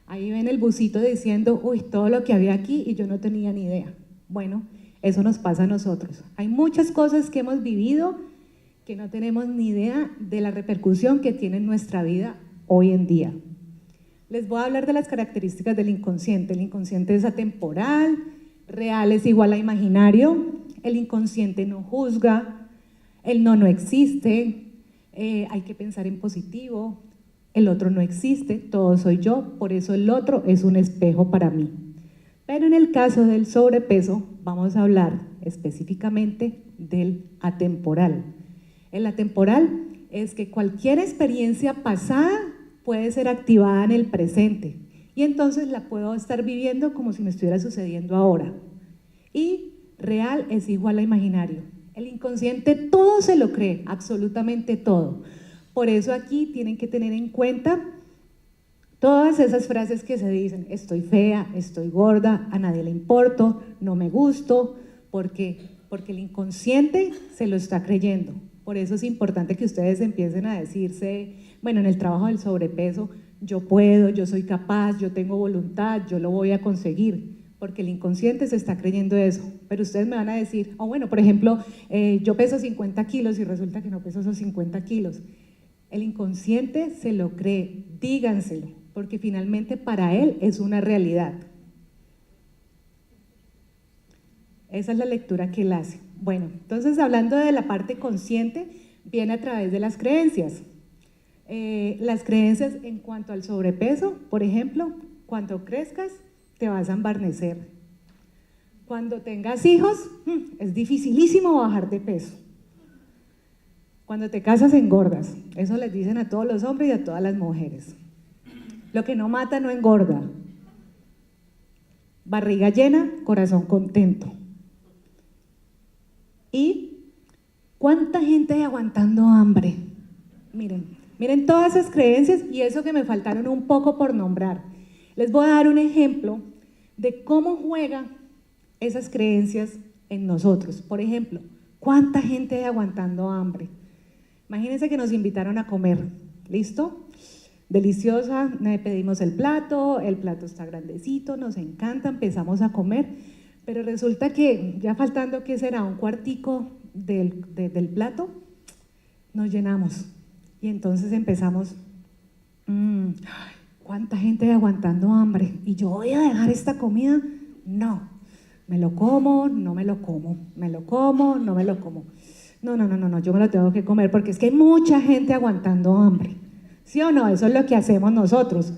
Ahí ven el busito diciendo, uy, todo lo que había aquí y yo no tenía ni idea. Bueno, eso nos pasa a nosotros. Hay muchas cosas que hemos vivido que no tenemos ni idea de la repercusión que tiene en nuestra vida hoy en día. Les voy a hablar de las características del inconsciente. El inconsciente es atemporal, real es igual a imaginario, el inconsciente no juzga, el no existe, hay que pensar en positivo, el otro no existe, todo soy yo, por eso el otro es un espejo para mí. Pero en el caso del sobrepeso vamos a hablar específicamente del atemporal. El atemporal es que cualquier experiencia pasada puede ser activada en el presente y entonces la puedo estar viviendo como si me estuviera sucediendo ahora. Y real es igual a imaginario. El inconsciente todo se lo cree, absolutamente todo. Por eso aquí tienen que tener en cuenta todas esas frases que se dicen, estoy fea, estoy gorda, a nadie le importo, no me gusto, porque el inconsciente se lo está creyendo. Por eso es importante que ustedes empiecen a decirse, bueno, en el trabajo del sobrepeso, yo puedo, yo soy capaz, yo tengo voluntad, yo lo voy a conseguir. Porque el inconsciente se está creyendo eso, pero ustedes me van a decir, bueno, por ejemplo, yo peso 50 kilos y resulta que no peso esos 50 kilos. El inconsciente se lo cree, díganselo, porque finalmente para él es una realidad. Esa es la lectura que él hace. Bueno, entonces hablando de la parte consciente, viene a través de las creencias. Las creencias en cuanto al sobrepeso, por ejemplo, cuando crezcas, te vas a embarnecer. Cuando tengas hijos, es dificilísimo bajar de peso. Cuando te casas engordas, eso les dicen a todos los hombres y a todas las mujeres. Lo que no mata no engorda. Barriga llena, corazón contento. ¿Y cuánta gente hay aguantando hambre? Miren todas esas creencias y eso que me faltaron un poco por nombrar. Les voy a dar un ejemplo de cómo juegan esas creencias en nosotros. Por ejemplo, ¿cuánta gente hay aguantando hambre? Imagínense que nos invitaron a comer, ¿listo? Deliciosa, pedimos el plato está grandecito, nos encanta, empezamos a comer, pero resulta que ya faltando, ¿qué será? Un cuartico del plato, nos llenamos y entonces empezamos, ¿cuánta gente hay aguantando hambre? ¿Y yo voy a dejar esta comida? No, me lo como, no me lo como, me lo como, no me lo como. No, yo me lo tengo que comer porque es que hay mucha gente aguantando hambre. ¿Sí o no? Eso es lo que hacemos nosotros.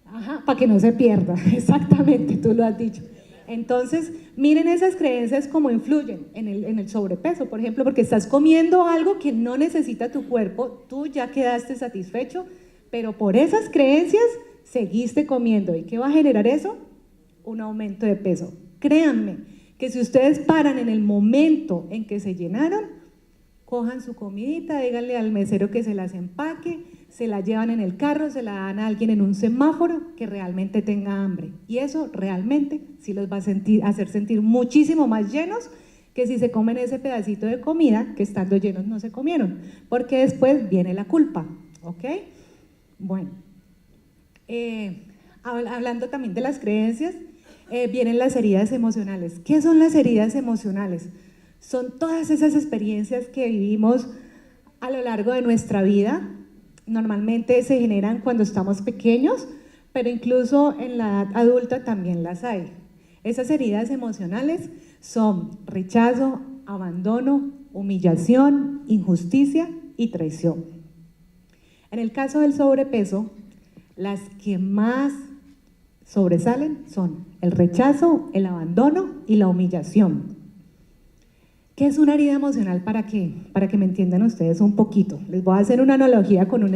Ajá, para que no se pierda. Exactamente, tú lo has dicho. Entonces, miren esas creencias cómo influyen en el sobrepeso, por ejemplo, porque estás comiendo algo que no necesita tu cuerpo, tú ya quedaste satisfecho, pero por esas creencias seguiste comiendo. ¿Y qué va a generar eso? Un aumento de peso. Créanme que si ustedes paran en el momento en que se llenaron, cojan su comidita, díganle al mesero que se las empaque, se la llevan en el carro, se la dan a alguien en un semáforo que realmente tenga hambre. Y eso realmente sí los va a hacer sentir muchísimo más llenos que si se comen ese pedacito de comida que estando llenos no se comieron, porque después viene la culpa, ¿ok? Bueno, hablando también de las creencias, vienen las heridas emocionales. ¿Qué son las heridas emocionales? Son todas esas experiencias que vivimos a lo largo de nuestra vida. Normalmente se generan cuando estamos pequeños, pero incluso en la edad adulta también las hay. Esas heridas emocionales son rechazo, abandono, humillación, injusticia y traición. En el caso del sobrepeso, las que más sobresalen son el rechazo, el abandono y la humillación. ¿Qué es una herida emocional? ¿Para qué? Para que me entiendan ustedes un poquito. Les voy a hacer una analogía con un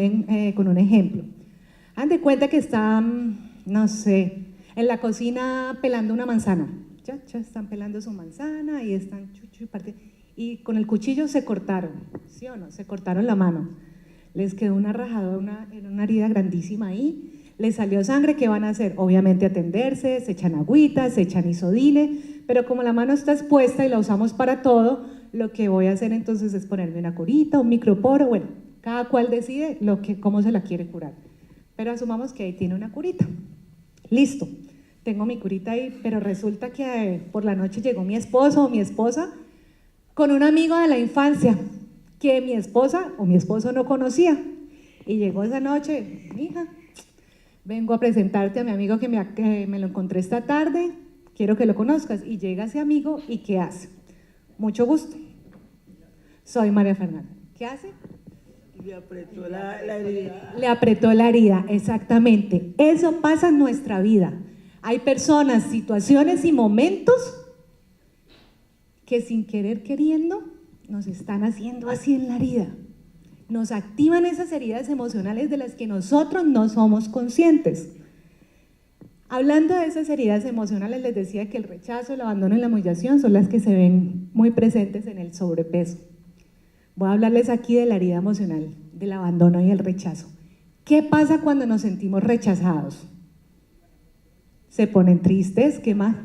ejemplo. Hagan de cuenta que están, no sé, en la cocina pelando una manzana. Ya están pelando su manzana y están y con el cuchillo se cortaron, ¿sí o no? Se cortaron la mano. Les quedó una rajadura, una herida grandísima ahí. Les salió sangre, ¿qué van a hacer? Obviamente atenderse, se echan agüita, se echan isodine, pero como la mano está expuesta y la usamos para todo, lo que voy a hacer entonces es ponerme una curita, un microporo, bueno, cada cual decide cómo se la quiere curar. Pero asumamos que ahí tiene una curita. Listo, tengo mi curita ahí, pero resulta que por la noche llegó mi esposo o mi esposa con un amigo de la infancia que mi esposa o mi esposo no conocía. Y llegó esa noche, hija, vengo a presentarte a mi amigo que me lo encontré esta tarde, quiero que lo conozcas. Y llega ese amigo y ¿qué hace? Mucho gusto, soy María Fernanda. ¿Qué hace? Le apretó la herida. Le apretó la herida, exactamente. Eso pasa en nuestra vida. Hay personas, situaciones y momentos que sin querer queriendo nos están haciendo así en la herida. Nos activan esas heridas emocionales de las que nosotros no somos conscientes. Hablando de esas heridas emocionales, les decía que el rechazo, el abandono y la humillación son las que se ven muy presentes en el sobrepeso. Voy a hablarles aquí de la herida emocional, del abandono y el rechazo. ¿Qué pasa cuando nos sentimos rechazados? Se ponen tristes, ¿qué más?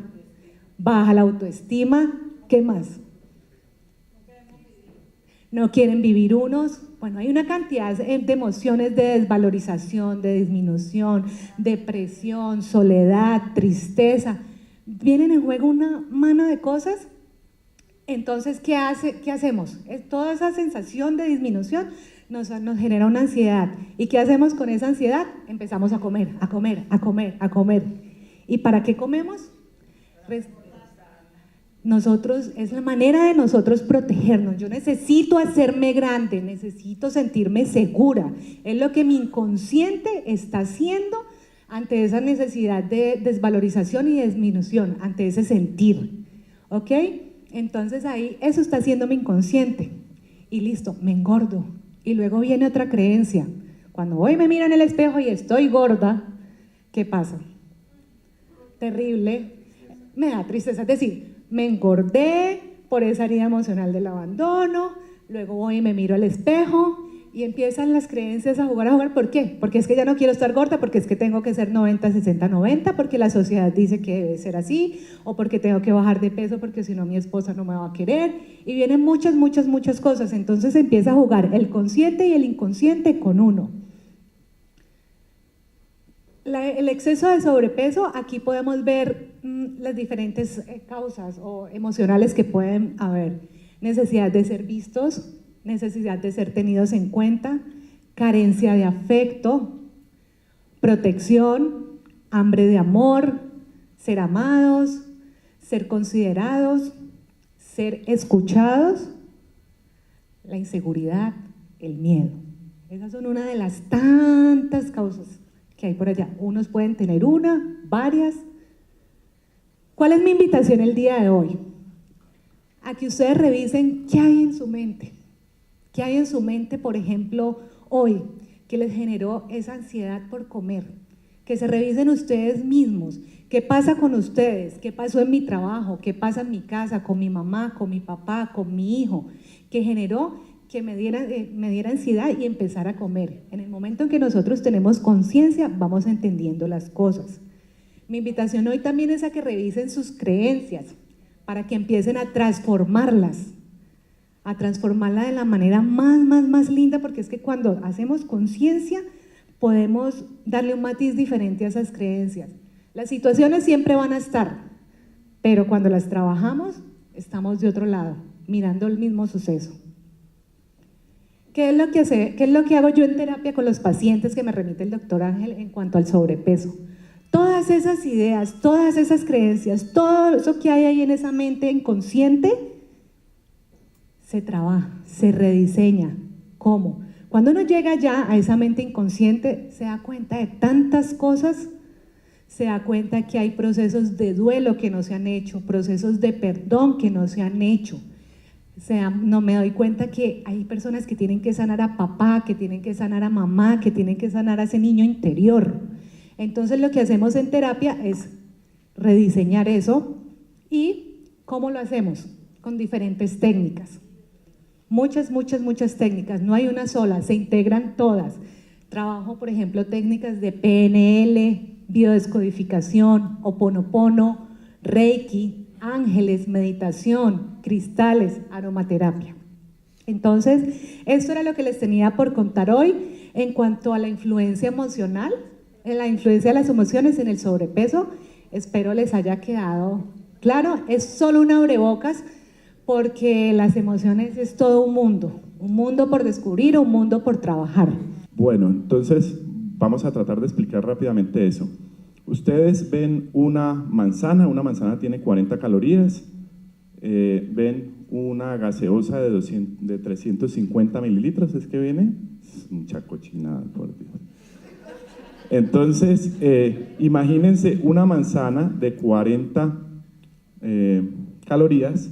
Baja la autoestima, ¿qué más? No quieren vivir unos. Bueno, hay una cantidad de emociones de desvalorización, de disminución, depresión, soledad, tristeza. Vienen en juego una mano de cosas. Entonces, ¿qué hacemos? Toda esa sensación de disminución nos genera una ansiedad. ¿Y qué hacemos con esa ansiedad? Empezamos a comer, a comer, a comer, a comer. ¿Y para qué comemos? Nosotros, es la manera de nosotros protegernos. Yo necesito hacerme grande, necesito sentirme segura. Es lo que mi inconsciente está haciendo ante esa necesidad de desvalorización y disminución, ante ese sentir. ¿Ok? Entonces ahí, eso está haciendo mi inconsciente. y listo, me engordo. Y luego viene otra creencia. Cuando voy y me miro en el espejo y estoy gorda, ¿qué pasa? Terrible, me da tristeza, es decir, me engordé por esa herida emocional del abandono, luego voy y me miro al espejo y empiezan las creencias a jugar, ¿por qué? Porque es que ya no quiero estar gorda, porque es que tengo que ser 90, 60, 90, porque la sociedad dice que debe ser así, o porque tengo que bajar de peso porque si no mi esposa no me va a querer, y vienen muchas cosas, entonces empieza a jugar el consciente y el inconsciente con uno. El exceso de sobrepeso, aquí podemos ver las diferentes causas o emocionales que pueden haber. Necesidad de ser vistos, necesidad de ser tenidos en cuenta, carencia de afecto, protección, hambre de amor, ser amados, ser considerados, ser escuchados, la inseguridad, el miedo. Esas son una de las tantas causas que hay por allá. Unos pueden tener una, varias. ¿Cuál es mi invitación el día de hoy? A que ustedes revisen qué hay en su mente. ¿Qué hay en su mente, por ejemplo, hoy, que les generó esa ansiedad por comer? Que se revisen ustedes mismos. ¿Qué pasa con ustedes? ¿Qué pasó en mi trabajo? ¿Qué pasa en mi casa, con mi mamá, con mi papá, con mi hijo? Que generó que me diera ansiedad y empezar a comer. En el momento en que nosotros tenemos conciencia, vamos entendiendo las cosas. Mi invitación hoy también es a que revisen sus creencias, para que empiecen a transformarlas de la manera más linda, porque es que cuando hacemos conciencia, podemos darle un matiz diferente a esas creencias. Las situaciones siempre van a estar, pero cuando las trabajamos, estamos de otro lado, mirando el mismo suceso. ¿Qué es lo que hago yo en terapia con los pacientes que me remite el doctor Ángel en cuanto al sobrepeso? Todas esas ideas, todas esas creencias, todo eso que hay ahí en esa mente inconsciente, se trabaja, se rediseña. ¿Cómo? Cuando uno llega ya a esa mente inconsciente, se da cuenta de tantas cosas, se da cuenta que hay procesos de duelo que no se han hecho, procesos de perdón que no se han hecho. No me doy cuenta que hay personas que tienen que sanar a papá, que tienen que sanar a mamá, que tienen que sanar a ese niño interior. Entonces lo que hacemos en terapia es rediseñar eso. ¿Y cómo lo hacemos? Con diferentes técnicas. Muchas técnicas, no hay una sola, se integran todas. Trabajo, por ejemplo, técnicas de PNL, biodescodificación, Ho'oponopono, Reiki, ángeles, meditación, cristales, aromaterapia. Entonces, esto era lo que les tenía por contar hoy en cuanto a la influencia emocional, en la influencia de las emociones en el sobrepeso. Espero les haya quedado claro. Es solo un abrebocas porque las emociones es todo un mundo por descubrir, un mundo por trabajar. Bueno, entonces vamos a tratar de explicar rápidamente eso. Ustedes ven una manzana tiene 40 calorías, ven una gaseosa de 350 mililitros, ¿es que viene? Es mucha cochinada, por Dios. Entonces, imagínense una manzana de 40 calorías,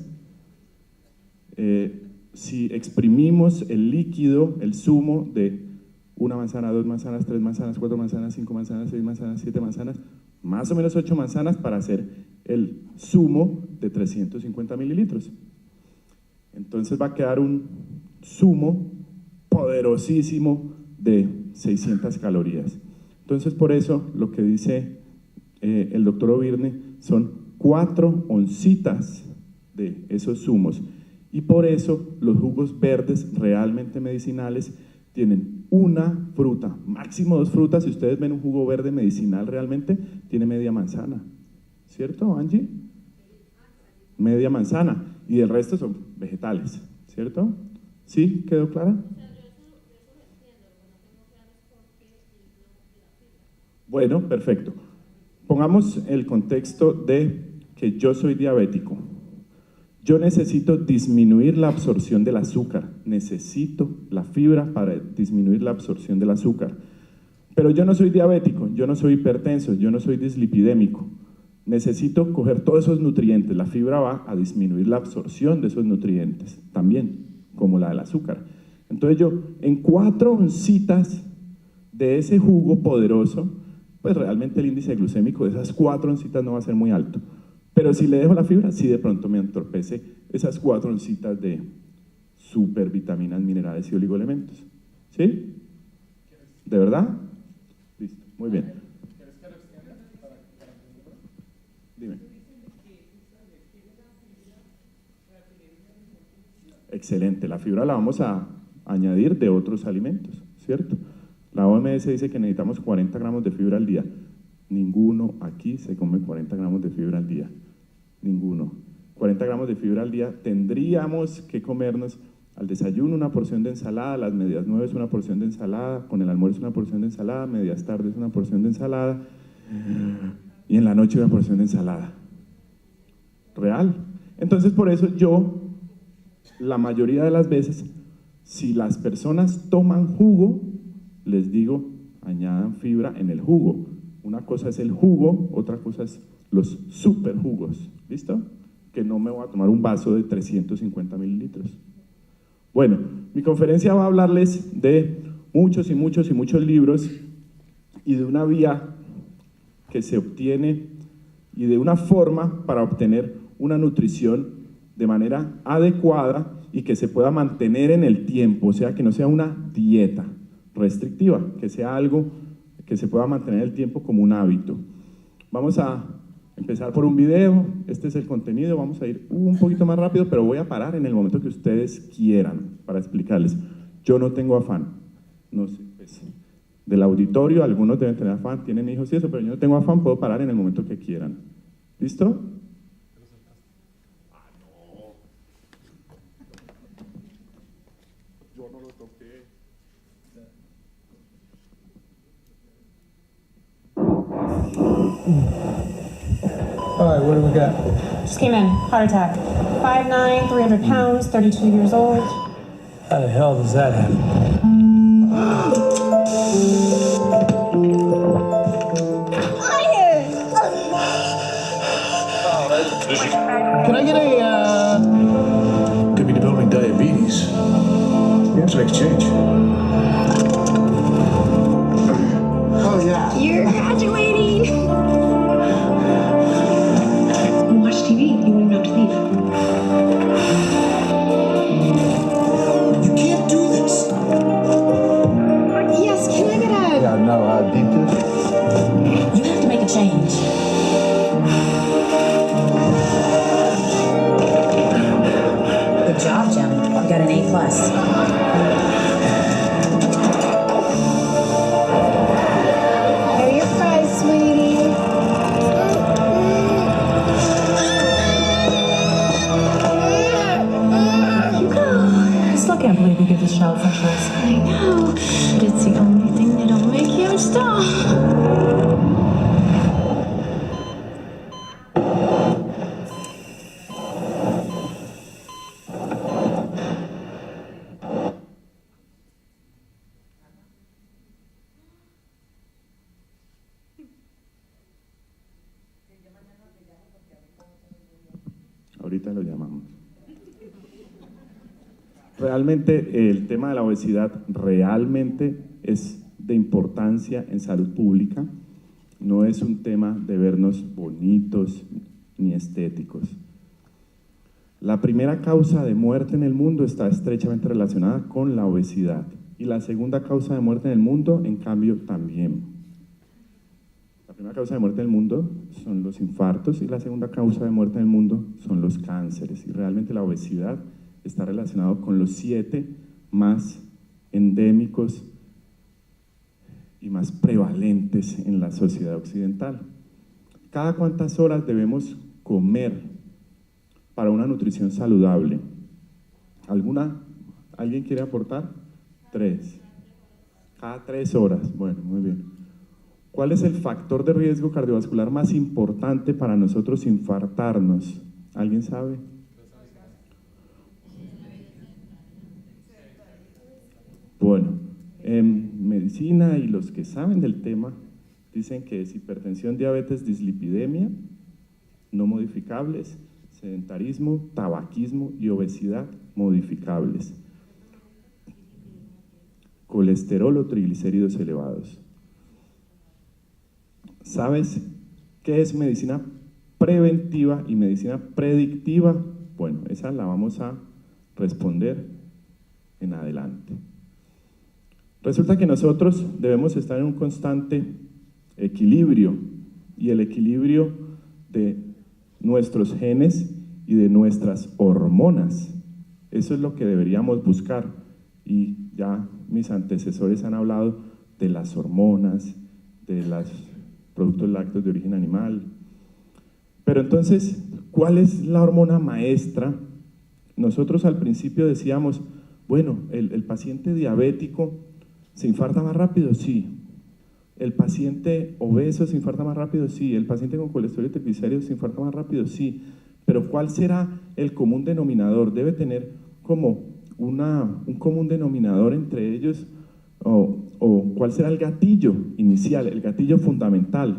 si exprimimos el líquido, el zumo de una manzana, 2 manzanas, 3 manzanas, 4 manzanas, 5 manzanas, 6 manzanas, 7 manzanas, más o menos 8 manzanas para hacer el zumo de 350 mililitros. Entonces va a quedar un zumo poderosísimo de 600 calorías. Entonces por eso lo que dice el doctor O'Byrne son 4 oncitas de esos zumos. Y por eso los jugos verdes realmente medicinales tienen una fruta, máximo 2 frutas. Si ustedes ven un jugo verde medicinal realmente, tiene media manzana. ¿Cierto, Angie? Media manzana. Y el resto son vegetales, ¿cierto? ¿Sí? ¿Quedó clara? Bueno, perfecto. Pongamos el contexto de que yo soy diabético. Yo necesito disminuir la absorción del azúcar, necesito la fibra para disminuir la absorción del azúcar. Pero yo no soy diabético, yo no soy hipertenso, yo no soy dislipidémico. Necesito coger todos esos nutrientes, la fibra va a disminuir la absorción de esos nutrientes también, como la del azúcar. Entonces yo, en 4 oncitas de ese jugo poderoso, pues realmente el índice glucémico de esas 4 oncitas no va a ser muy alto. Pero si le dejo la fibra, sí de pronto me entorpece esas 4 oncitas de supervitaminas, minerales y oligoelementos. ¿Sí? ¿De verdad? Listo, muy bien. Dime. Excelente, la fibra la vamos a añadir de otros alimentos, ¿cierto? La OMS dice que necesitamos 40 gramos de fibra al día. Ninguno aquí se come 40 gramos de fibra al día. Ninguno. 40 gramos de fibra al día tendríamos que comernos al desayuno una porción de ensalada, a las medias 9 una porción de ensalada, con el almuerzo una porción de ensalada, medias tardes una porción de ensalada y en la noche una porción de ensalada. ¿Real? Entonces por eso yo, la mayoría de las veces, si las personas toman jugo, les digo, añadan fibra en el jugo. Una cosa es el jugo, otra cosa es los super jugos, ¿listo? Que no me voy a tomar un vaso de 350 mililitros. Bueno, mi conferencia va a hablarles de muchos y muchos y muchos libros y de una vía que se obtiene y de una forma para obtener una nutrición de manera adecuada y que se pueda mantener en el tiempo, o sea, que no sea una dieta restrictiva, que sea algo que se pueda mantener en el tiempo como un hábito. Vamos a empezar por un video, este es el contenido, vamos a ir un poquito más rápido, pero voy a parar en el momento que ustedes quieran para explicarles. Yo no tengo afán, no sé, pues, del auditorio, algunos deben tener afán, tienen hijos y eso, pero yo no tengo afán, puedo parar en el momento que quieran. ¿Listo? Yo no lo toqué. All right, what do we got? Just came in. Heart attack. 5'9", 300 pounds, 32 years old. How the hell does that happen? Can I get a, Could be developing diabetes. Yeah, to make a change. Oh, yeah. You're graduating! Watch TV. You won't even have to leave. You can't do this. Yes, can I get a... Yeah, no, deep. You have to make a change. Good job, Jim. You got an A+. Here are your fries, sweetie. I still can't believe you give this child French fries. I know, but it's the only thing that'll make him stop. Ahorita lo llamamos. Realmente el tema de la obesidad realmente es de importancia en salud pública, no es un tema de vernos bonitos ni estéticos. La primera causa de muerte en el mundo está estrechamente relacionada con la obesidad y la segunda causa de muerte en el mundo, en cambio, también. La primera causa de muerte en el mundo son los infartos y la segunda causa de muerte en el mundo son los cánceres. Y realmente la obesidad está relacionado con los 7 más endémicos y más prevalentes en la sociedad occidental. ¿Cada cuántas horas debemos comer para una nutrición saludable? ¿Alguien quiere aportar? 3. Cada 3 horas. Bueno, muy bien. ¿Cuál es el factor de riesgo cardiovascular más importante para nosotros infartarnos? ¿Alguien sabe? Bueno, en medicina y los que saben del tema dicen que es hipertensión, diabetes, dislipidemia, no modificables, sedentarismo, tabaquismo y obesidad modificables, colesterol o triglicéridos elevados. ¿Sabes qué es medicina preventiva y medicina predictiva? Bueno, esa la vamos a responder en adelante. Resulta que nosotros debemos estar en un constante equilibrio, y el equilibrio de nuestros genes y de nuestras hormonas. Eso es lo que deberíamos buscar, y ya mis antecesores han hablado de las hormonas, de los productos lácteos de origen animal. Pero entonces, ¿cuál es la hormona maestra? Nosotros al principio decíamos, bueno, el paciente diabético ¿se infarta más rápido? Sí. ¿El paciente obeso se infarta más rápido? Sí. ¿El paciente con colesterol y triglicéridos se infarta más rápido? Sí. Pero ¿cuál será el común denominador? Debe tener como un común denominador entre ellos, o ¿cuál será el gatillo inicial, el gatillo fundamental?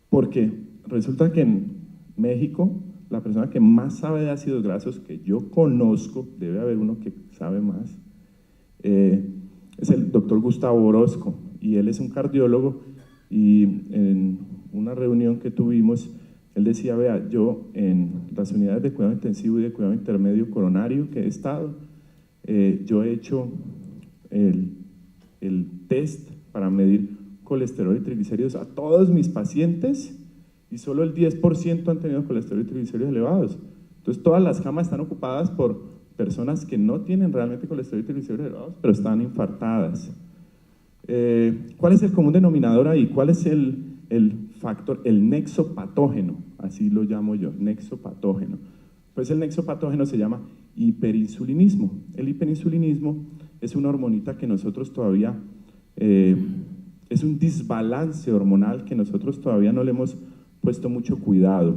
Porque resulta que en México, la persona que más sabe de ácidos grasos que yo conozco, debe haber uno que sabe más, es el doctor Gustavo Orozco, y él es un cardiólogo, y en una reunión que tuvimos, él decía, vea, yo en las unidades de cuidado intensivo y de cuidado intermedio coronario que he estado, yo he hecho el test para medir colesterol y triglicéridos a todos mis pacientes, y solo el 10% han tenido colesterol y triglicéridos elevados. Entonces todas las camas están ocupadas por personas que no tienen realmente colesterol y triglicéridos elevados, pero están infartadas. ¿Cuál es el común denominador ahí? ¿Cuál es el factor, el nexo patógeno? Así lo llamo yo, nexo patógeno. Pues el nexo patógeno se llama hiperinsulinismo. El hiperinsulinismo es una hormonita que nosotros todavía, es un desbalance hormonal que nosotros todavía no le hemos puesto mucho cuidado.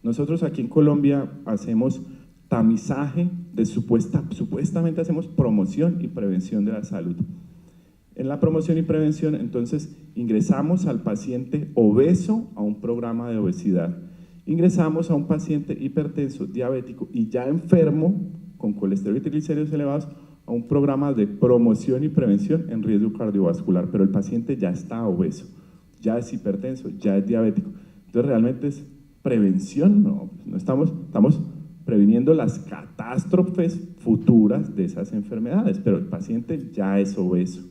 Nosotros aquí en Colombia hacemos tamizaje, supuestamente hacemos promoción y prevención de la salud. En la promoción y prevención, entonces, ingresamos al paciente obeso a un programa de obesidad. Ingresamos a un paciente hipertenso, diabético y ya enfermo, con colesterol y triglicéridos elevados, a un programa de promoción y prevención en riesgo cardiovascular, pero el paciente ya está obeso, ya es hipertenso, ya es diabético. Entonces, realmente es prevención, no estamos previniendo las catástrofes futuras de esas enfermedades, pero el paciente ya es obeso.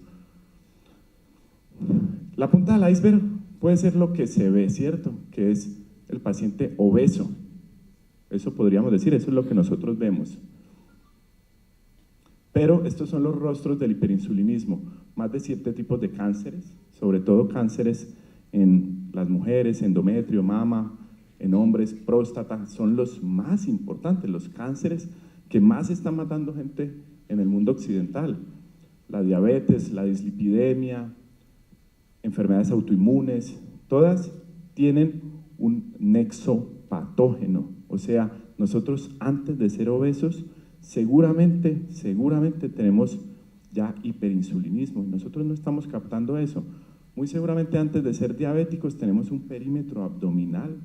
La punta del iceberg puede ser lo que se ve, ¿cierto? Que es el paciente obeso. Eso podríamos decir, eso es lo que nosotros vemos. Pero estos son los rostros del hiperinsulinismo. Más de 7 tipos de cánceres, sobre todo cánceres en las mujeres, endometrio, mama, en hombres, próstata, son los más importantes, los cánceres que más están matando gente en el mundo occidental. La diabetes, la dislipidemia, enfermedades autoinmunes, todas tienen un nexo patógeno. O sea, nosotros antes de ser obesos, seguramente tenemos ya hiperinsulinismo. Nosotros no estamos captando eso. Muy seguramente antes de ser diabéticos tenemos un perímetro abdominal,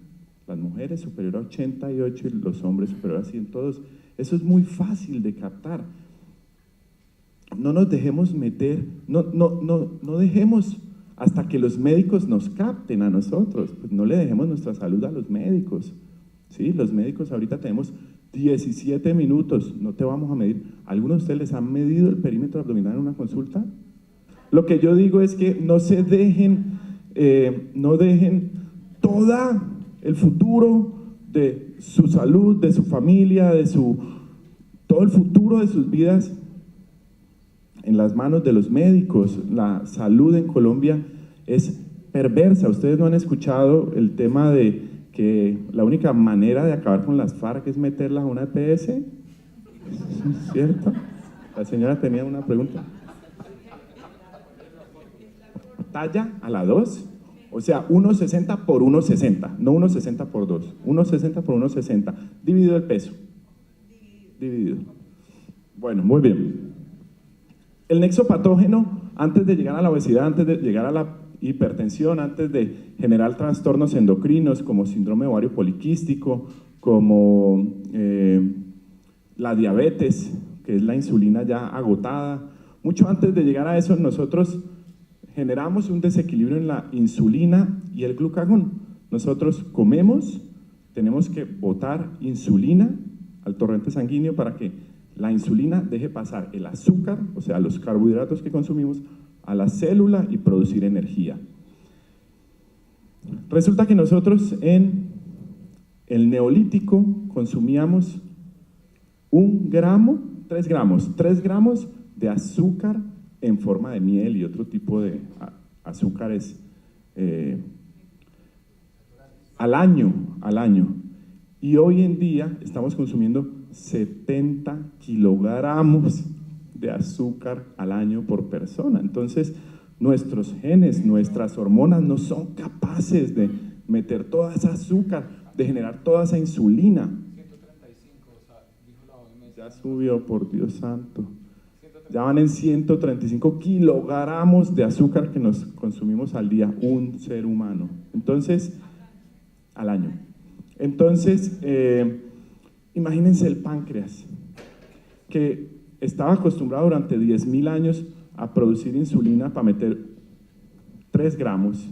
las mujeres superior a 88 y los hombres superior a 102. Eso es muy fácil de captar. No nos dejemos meter, no dejemos hasta que los médicos nos capten a nosotros, pues no le dejemos nuestra salud a los médicos, ¿sí? Los médicos ahorita tenemos 17 minutos, no te vamos a medir. ¿Algunos de ustedes les han medido el perímetro abdominal en una consulta? Lo que yo digo es que no se dejen, no dejen todo el futuro de su salud, de su familia, todo el futuro de sus vidas en las manos de los médicos. La salud en Colombia es perversa. Ustedes no han escuchado el tema de que la única manera de acabar con las FARC es meterlas a una EPS, ¿cierto? La señora tenía una pregunta. Talla a la 2, o sea, 1,60 por 1,60, no 1,60 por 2, 1,60 por 1,60, dividido el peso. Dividido. Bueno, muy bien. El nexo patógeno, antes de llegar a la obesidad, antes de llegar a hipertensión, antes de generar trastornos endocrinos como síndrome ovario poliquístico, como la diabetes, que es la insulina ya agotada. Mucho antes de llegar a eso, nosotros generamos un desequilibrio en la insulina y el glucagón. Nosotros comemos, tenemos que botar insulina al torrente sanguíneo para que la insulina deje pasar el azúcar, o sea, los carbohidratos que consumimos, a la célula y producir energía. Resulta que nosotros en el Neolítico consumíamos 3 gramos de azúcar en forma de miel y otro tipo de azúcares al año. Y hoy en día estamos consumiendo 70 kilogramos de azúcar al año por persona. Entonces, nuestros genes, nuestras hormonas no son capaces de meter toda esa azúcar, de generar toda esa insulina. 135, o sea, dijo la OMS. Ya subió, por Dios santo. Ya van en 135 kilogramos de azúcar que nos consumimos al día, un ser humano. Entonces, al año. Entonces, imagínense el páncreas, que estaba acostumbrado durante 10.000 años a producir insulina para meter 3 gramos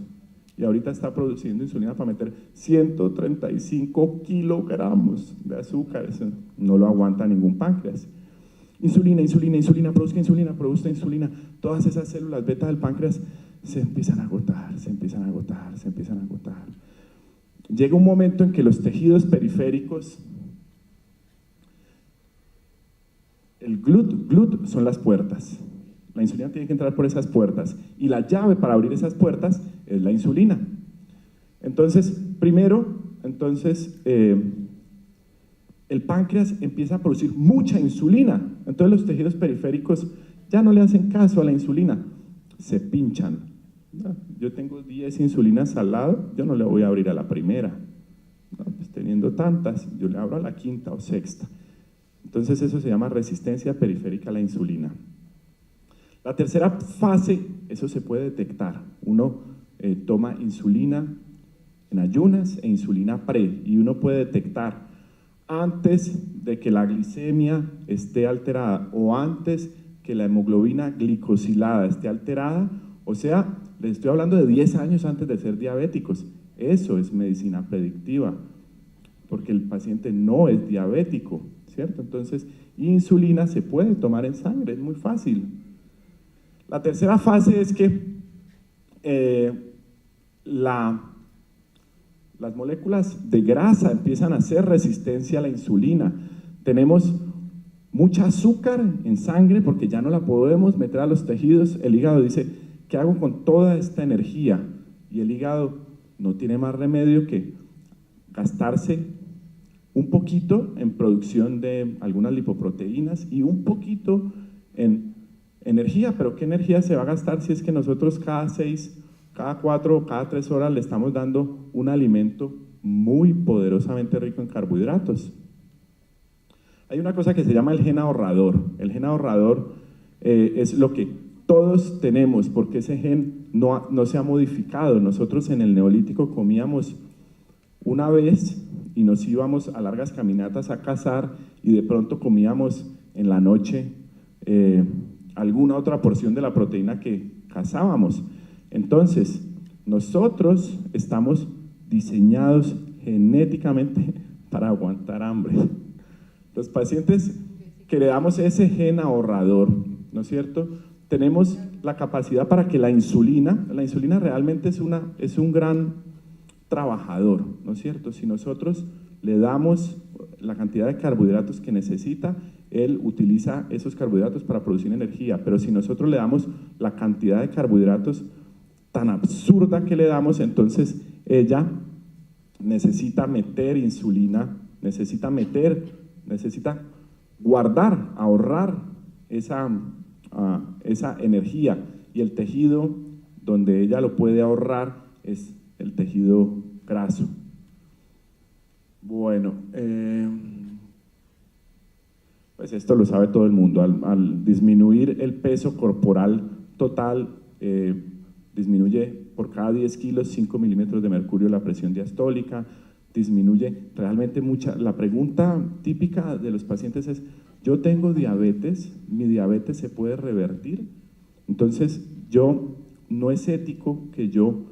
y ahorita está produciendo insulina para meter 135 kilogramos de azúcar. Eso no lo aguanta ningún páncreas. Insulina, produzca insulina. Todas esas células beta del páncreas se empiezan a agotar. Llega un momento en que los tejidos periféricos, el GLUT son las puertas. La insulina tiene que entrar por esas puertas y la llave para abrir esas puertas es la insulina. Entonces, el páncreas empieza a producir mucha insulina. Entonces los tejidos periféricos ya no le hacen caso a la insulina, se pinchan. Yo tengo 10 insulinas al lado, yo no le voy a abrir a la primera. No, pues teniendo tantas, yo le abro a la quinta o sexta. Entonces eso se llama resistencia periférica a la insulina. La tercera fase, eso se puede detectar. Uno toma insulina en ayunas e insulina pre, y uno puede detectar antes de que la glicemia esté alterada o antes que la hemoglobina glicosilada esté alterada, o sea, les estoy hablando de 10 años antes de ser diabéticos. Eso es medicina predictiva, porque el paciente no es diabético, ¿cierto? Entonces, insulina se puede tomar en sangre, es muy fácil. La tercera fase es que las moléculas de grasa empiezan a hacer resistencia a la insulina. Tenemos mucha azúcar en sangre porque ya no la podemos meter a los tejidos. El hígado dice, ¿qué hago con toda esta energía? Y el hígado no tiene más remedio que gastarse un poquito en producción de algunas lipoproteínas y un poquito en energía. Pero ¿qué energía se va a gastar si es que nosotros cada 6, cada 4, cada 3 horas le estamos dando un alimento muy poderosamente rico en carbohidratos? Hay una cosa que se llama el gen ahorrador. El gen ahorrador es lo que todos tenemos, porque ese gen no se ha modificado. Nosotros en el Neolítico comíamos una vez y nos íbamos a largas caminatas a cazar y de pronto comíamos en la noche alguna otra porción de la proteína que cazábamos. Entonces, nosotros estamos diseñados genéticamente para aguantar hambre. Los pacientes que le damos ese gen ahorrador, ¿no es cierto?, tenemos la capacidad para que la insulina realmente es un gran trabajador, ¿no es cierto? Si nosotros le damos la cantidad de carbohidratos que necesita, él utiliza esos carbohidratos para producir energía, pero si nosotros le damos la cantidad de carbohidratos tan absurda que le damos, entonces ella necesita meter insulina, necesita guardar, ahorrar esa energía, y el tejido donde ella lo puede ahorrar es el tejido graso. Bueno, pues esto lo sabe todo el mundo. Al disminuir el peso corporal total, disminuye por cada 10 kilos 5 milímetros de mercurio la presión diastólica, disminuye realmente mucha. La pregunta típica de los pacientes es, yo tengo diabetes, ¿mi diabetes se puede revertir? Entonces, no es ético que yo,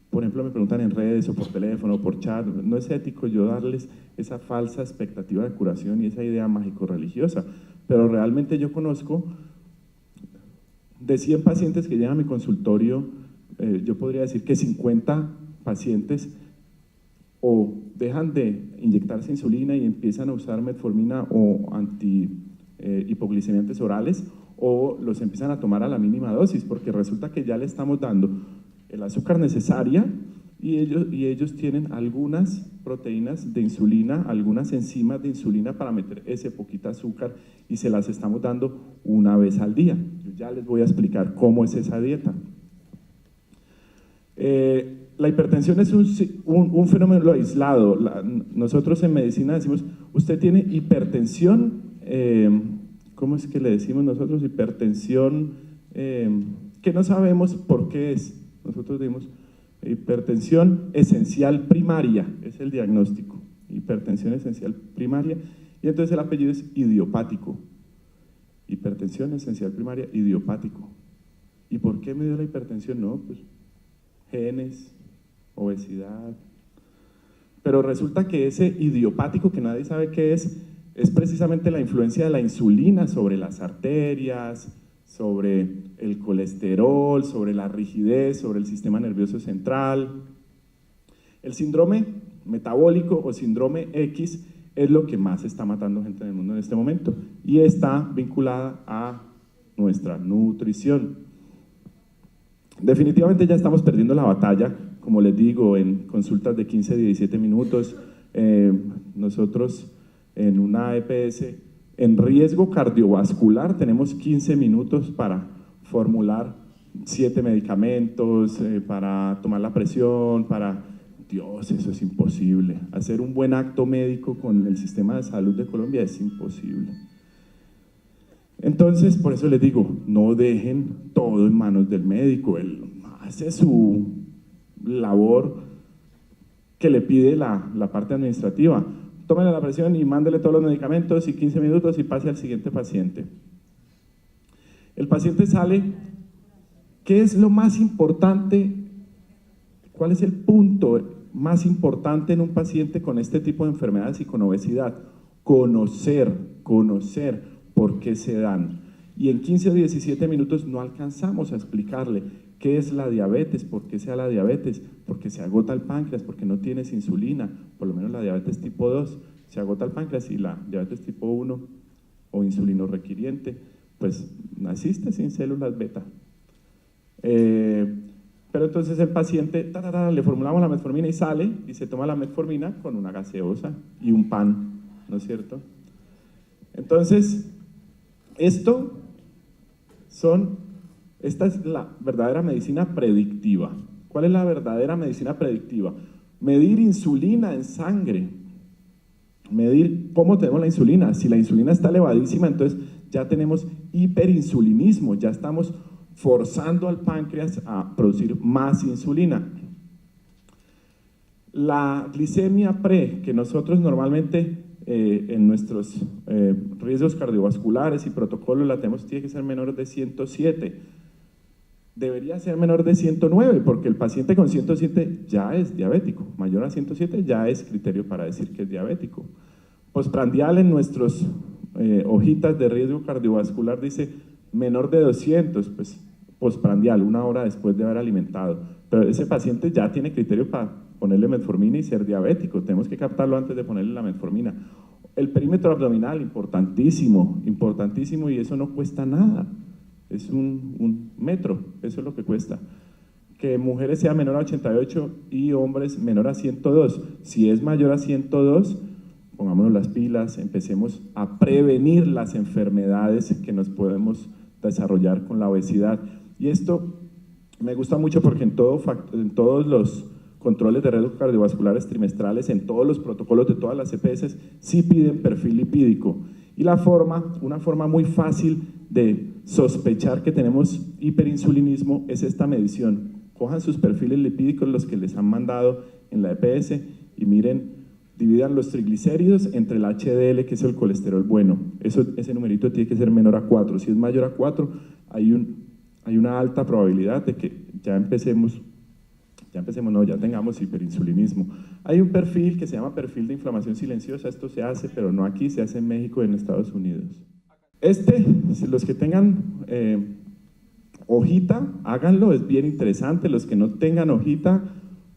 por ejemplo, me preguntan en redes o por teléfono o por chat, no es ético yo darles esa falsa expectativa de curación y esa idea mágico-religiosa, pero realmente yo conozco de 100 pacientes que llegan a mi consultorio, yo podría decir que 50 pacientes o dejan de inyectarse insulina y empiezan a usar metformina o hipoglicemiantes orales, o los empiezan a tomar a la mínima dosis, porque resulta que ya le estamos dando el azúcar necesaria y ellos tienen algunas proteínas de insulina, algunas enzimas de insulina para meter ese poquito azúcar y se las estamos dando una vez al día. Yo ya les voy a explicar cómo es esa dieta. La hipertensión es un fenómeno aislado. Nosotros en medicina decimos, usted tiene hipertensión, ¿cómo es que le decimos nosotros? Hipertensión que no sabemos por qué es. Nosotros decimos hipertensión esencial primaria, es el diagnóstico, hipertensión esencial primaria, y entonces el apellido es idiopático. Hipertensión esencial primaria, idiopático. ¿Y por qué me dio la hipertensión? No, pues genes, obesidad. Pero resulta que ese idiopático, que nadie sabe qué es precisamente la influencia de la insulina sobre las arterias, sobre el colesterol, sobre la rigidez, sobre el sistema nervioso central. El síndrome metabólico o síndrome X es lo que más está matando gente en el mundo en este momento y está vinculada a nuestra nutrición. Definitivamente ya estamos perdiendo la batalla, como les digo, en consultas de 15 a 17 minutos. Nosotros en una EPS en riesgo cardiovascular tenemos 15 minutos para formular 7 medicamentos, para tomar la presión, Dios, eso es imposible. Hacer un buen acto médico con el sistema de salud de Colombia es imposible. Entonces, por eso les digo, no dejen todo en manos del médico. Él hace su labor que le pide la parte administrativa. Tómele la presión y mándele todos los medicamentos y 15 minutos y pase al siguiente paciente. El paciente sale, ¿qué es lo más importante? ¿Cuál es el punto más importante en un paciente con este tipo de enfermedades y con obesidad? Conocer por qué se dan. Y en 15 o 17 minutos no alcanzamos a explicarle qué es la diabetes, por qué sea la diabetes, porque se agota el páncreas, porque no tienes insulina, por lo menos la diabetes tipo 2, se agota el páncreas, y la diabetes tipo 1 o insulino requiriente, pues naciste sin células beta. Pero entonces el paciente, le formulamos la metformina y sale y se toma la metformina con una gaseosa y un pan, ¿no es cierto? Entonces, esta es la verdadera medicina predictiva. ¿Cuál es la verdadera medicina predictiva? Medir insulina en sangre, medir cómo tenemos la insulina. Si la insulina está elevadísima, entonces ya tenemos hiperinsulinismo, ya estamos forzando al páncreas a producir más insulina. La glicemia pre, que nosotros normalmente en nuestros riesgos cardiovasculares y protocolos la tenemos, tiene que ser menor de 107. Debería ser menor de 109, porque el paciente con 107 ya es diabético. Mayor a 107 ya es criterio para decir que es diabético. Postprandial en nuestras hojitas de riesgo cardiovascular dice menor de 200, pues postprandial, 1 hora después de haber alimentado. Pero ese paciente ya tiene criterio para ponerle metformina y ser diabético. Tenemos que captarlo antes de ponerle la metformina. El perímetro abdominal, importantísimo, importantísimo, y eso no cuesta nada. Es un metro, eso es lo que cuesta. Que mujeres sean menor a 88 y hombres menor a 102. Si es mayor a 102, pongámonos las pilas, empecemos a prevenir las enfermedades que nos podemos desarrollar con la obesidad. Y esto me gusta mucho porque en todos los controles de riesgos cardiovasculares trimestrales, en todos los protocolos de todas las EPS, sí piden perfil lipídico. Y una forma muy fácil de sospechar que tenemos hiperinsulinismo es esta medición. cojan sus perfiles lipídicos, los que les han mandado en la EPS, y miren, dividan los triglicéridos entre el HDL, que es el colesterol bueno. Ese numerito tiene que ser menor a 4. Si es mayor a 4, hay una alta probabilidad de que ya tengamos hiperinsulinismo. Hay un perfil que se llama perfil de inflamación silenciosa. Esto se hace, pero no aquí, se hace en México y en Estados Unidos. Los que tengan hojita, háganlo, es bien interesante. Los que no tengan hojita,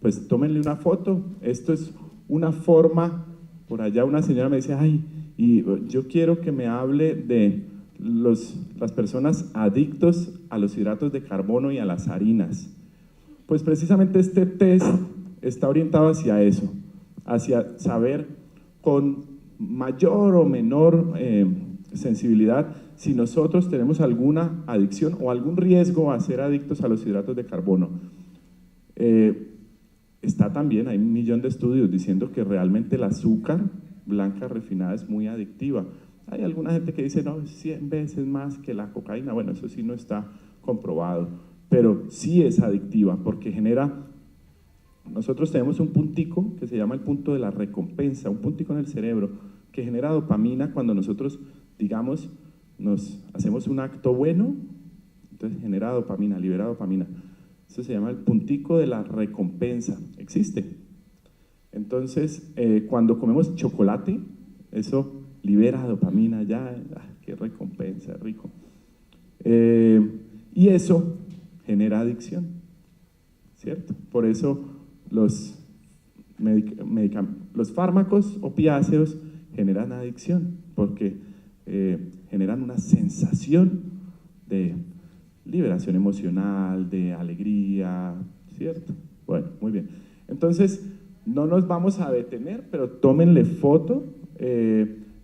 pues tómenle una foto. Esto es una forma, por allá una señora me dice, ay, y yo quiero que me hable de las personas adictos a los hidratos de carbono y a las harinas. Pues precisamente este test está orientado hacia eso, hacia saber con mayor o menor sensibilidad si nosotros tenemos alguna adicción o algún riesgo a ser adictos a los hidratos de carbono. Está también, hay 1 millón de estudios diciendo que realmente el azúcar blanca refinada es muy adictiva. Hay alguna gente que dice, no, 100 veces más que la cocaína. Bueno, eso sí no está comprobado, pero sí es adictiva porque genera, nosotros tenemos un puntico que se llama el punto de la recompensa, un puntico en el cerebro que genera dopamina cuando nosotros, digamos, nos hacemos un acto bueno, entonces genera dopamina, libera dopamina. Eso se llama el puntico de la recompensa, existe. Entonces, cuando comemos chocolate, eso libera dopamina, ya, qué recompensa, rico. Y eso genera adicción, ¿cierto? Por eso los fármacos opiáceos generan adicción, porque generan una sensación de liberación emocional, de alegría, ¿cierto? Bueno, muy bien. Entonces, no nos vamos a detener, pero tómenle foto.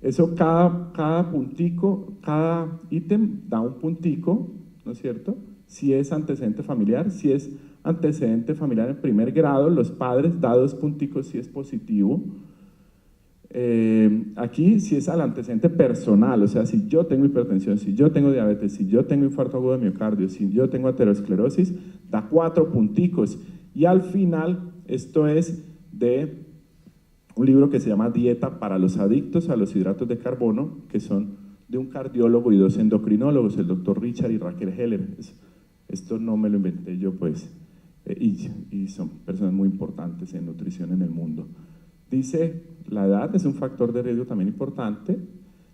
Eso cada puntico, cada ítem da un puntico, ¿no es cierto? Si es antecedente familiar, si es antecedente familiar en primer grado, los padres da 2 punticos si es positivo. Aquí si es al antecedente personal, o sea, si yo tengo hipertensión, si yo tengo diabetes, si yo tengo infarto agudo de miocardio, si yo tengo aterosclerosis, da 4 punticos. Y al final, esto es de un libro que se llama Dieta para los adictos a los hidratos de carbono, que son de un cardiólogo y 2 endocrinólogos, el doctor Richard y Raquel Heller. Esto no me lo inventé yo, pues, y son personas muy importantes en nutrición en el mundo. Dice, la edad es un factor de riesgo también importante.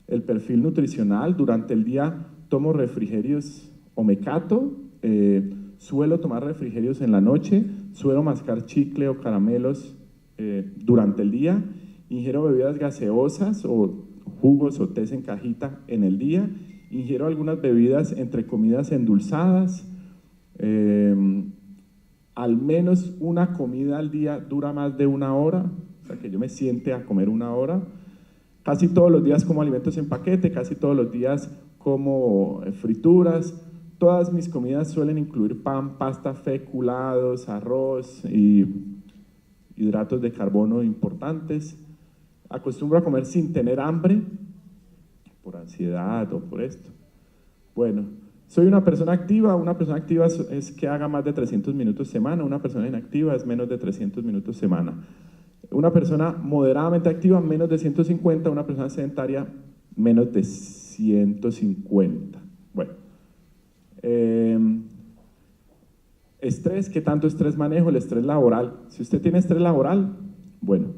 El perfil nutricional, durante el día tomo refrigerios o mecato, suelo tomar refrigerios en la noche, suelo mascar chicle o caramelos durante el día, ingiero bebidas gaseosas o jugos o tés en cajita en el día, ingiero algunas bebidas entre comidas endulzadas, al menos una comida al día dura más de 1 hora, o sea que yo me siente a comer 1 hora, casi todos los días como alimentos en paquete, casi todos los días como frituras, todas mis comidas suelen incluir pan, pasta, feculados, arroz y hidratos de carbono importantes. Acostumbro a comer sin tener hambre, por ansiedad o por esto. Bueno, soy una persona activa es que haga más de 300 minutos semana, una persona inactiva es menos de 300 minutos semana. Una persona moderadamente activa, menos de 150, una persona sedentaria, menos de 150. Bueno, estrés, ¿qué tanto estrés manejo? El estrés laboral. Si usted tiene estrés laboral, bueno,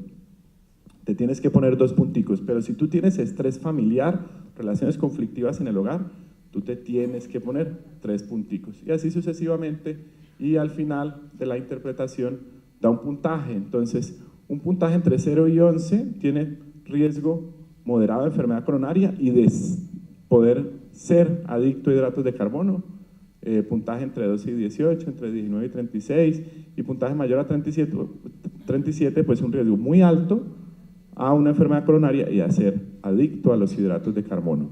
te tienes que poner 2 punticos, pero si tú tienes estrés familiar, relaciones conflictivas en el hogar, tú te tienes que poner 3 punticos, y así sucesivamente, y al final de la interpretación da un puntaje. Entonces, un puntaje entre 0 y 11 tiene riesgo moderado de enfermedad coronaria y de poder ser adicto a hidratos de carbono, puntaje entre 12 y 18, entre 19 y 36, y puntaje mayor a 37, pues un riesgo muy alto a una enfermedad coronaria y a ser adicto a los hidratos de carbono.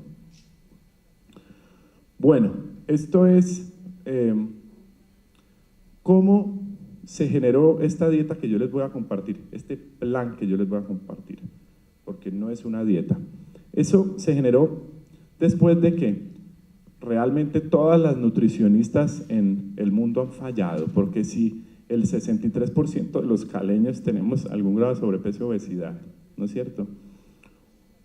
Bueno, esto es cómo se generó esta dieta que yo les voy a compartir, este plan que yo les voy a compartir, porque no es una dieta. Eso se generó después de que realmente todas las nutricionistas en el mundo han fallado, porque si el 63% de los caleños tenemos algún grado de sobrepeso o obesidad, ¿no es cierto?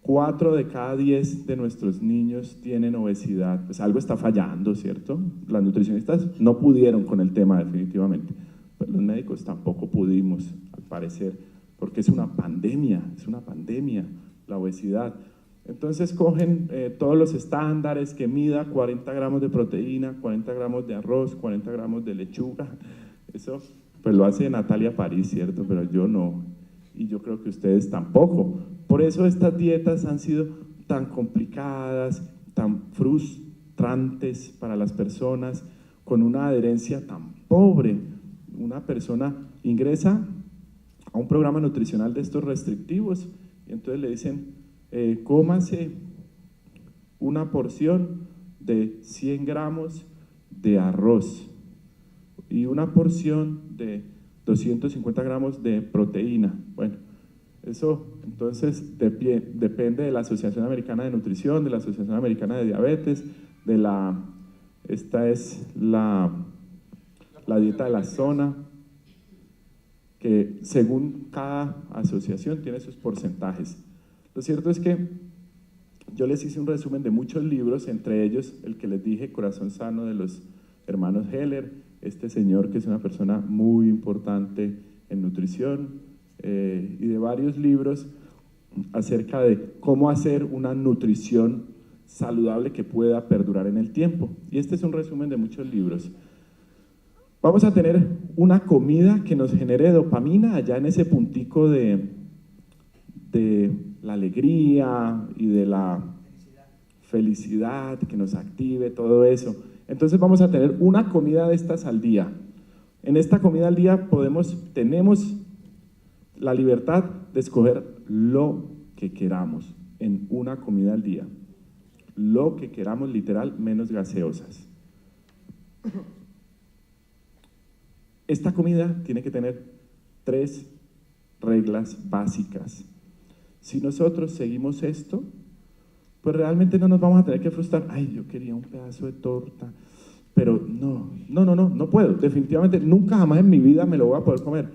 4 de cada 10 de nuestros niños tienen obesidad, pues algo está fallando, ¿cierto? Las nutricionistas no pudieron con el tema definitivamente, pero los médicos tampoco pudimos, al parecer, porque es una pandemia la obesidad. Entonces cogen todos los estándares que mida 40 gramos de proteína, 40 gramos de arroz, 40 gramos de lechuga, eso pues lo hace Natalia París, ¿cierto? Pero yo no, y yo creo que ustedes tampoco. Por eso estas dietas han sido tan complicadas, tan frustrantes para las personas, con una adherencia tan pobre. Una persona ingresa a un programa nutricional de estos restrictivos y entonces le dicen, cómase una porción de 100 gramos de arroz y una porción de 250 gramos de proteína. Bueno, eso entonces depende de la Asociación Americana de Nutrición, de la Asociación Americana de Diabetes, esta es la dieta de la zona, que según cada asociación tiene sus porcentajes. Lo cierto es que yo les hice un resumen de muchos libros, entre ellos el que les dije, Corazón Sano, de los hermanos Heller, este señor que es una persona muy importante en nutrición, y de varios libros acerca de cómo hacer una nutrición saludable que pueda perdurar en el tiempo. Y este es un resumen de muchos libros. Vamos a tener una comida que nos genere dopamina allá en ese puntico de la alegría y de la felicidad, que nos active todo eso. Entonces vamos a tener una comida de estas al día. En esta comida al día tenemos la libertad de escoger lo que queramos en una comida al día. Lo que queramos, literal, menos gaseosas. Esta comida tiene que tener 3 reglas básicas. Si nosotros seguimos esto, pues realmente no nos vamos a tener que frustrar. Ay, yo quería un pedazo de torta, pero no puedo. Definitivamente nunca jamás en mi vida me lo voy a poder comer.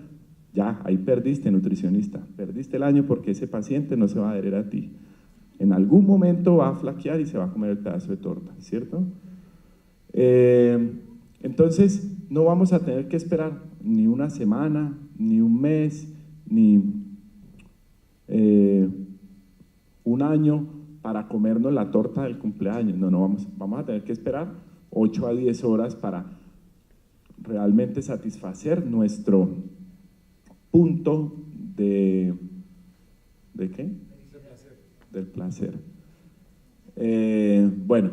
Ya, ahí perdiste, nutricionista. Perdiste el año porque ese paciente no se va a adherir a ti. En algún momento va a flaquear y se va a comer el pedazo de torta, ¿cierto? Entonces, no vamos a tener que esperar ni una semana, ni un mes, ni un año para comernos la torta del cumpleaños. No, vamos a tener que esperar 8 a 10 horas para realmente satisfacer nuestro punto ¿de qué? Del placer. Bueno,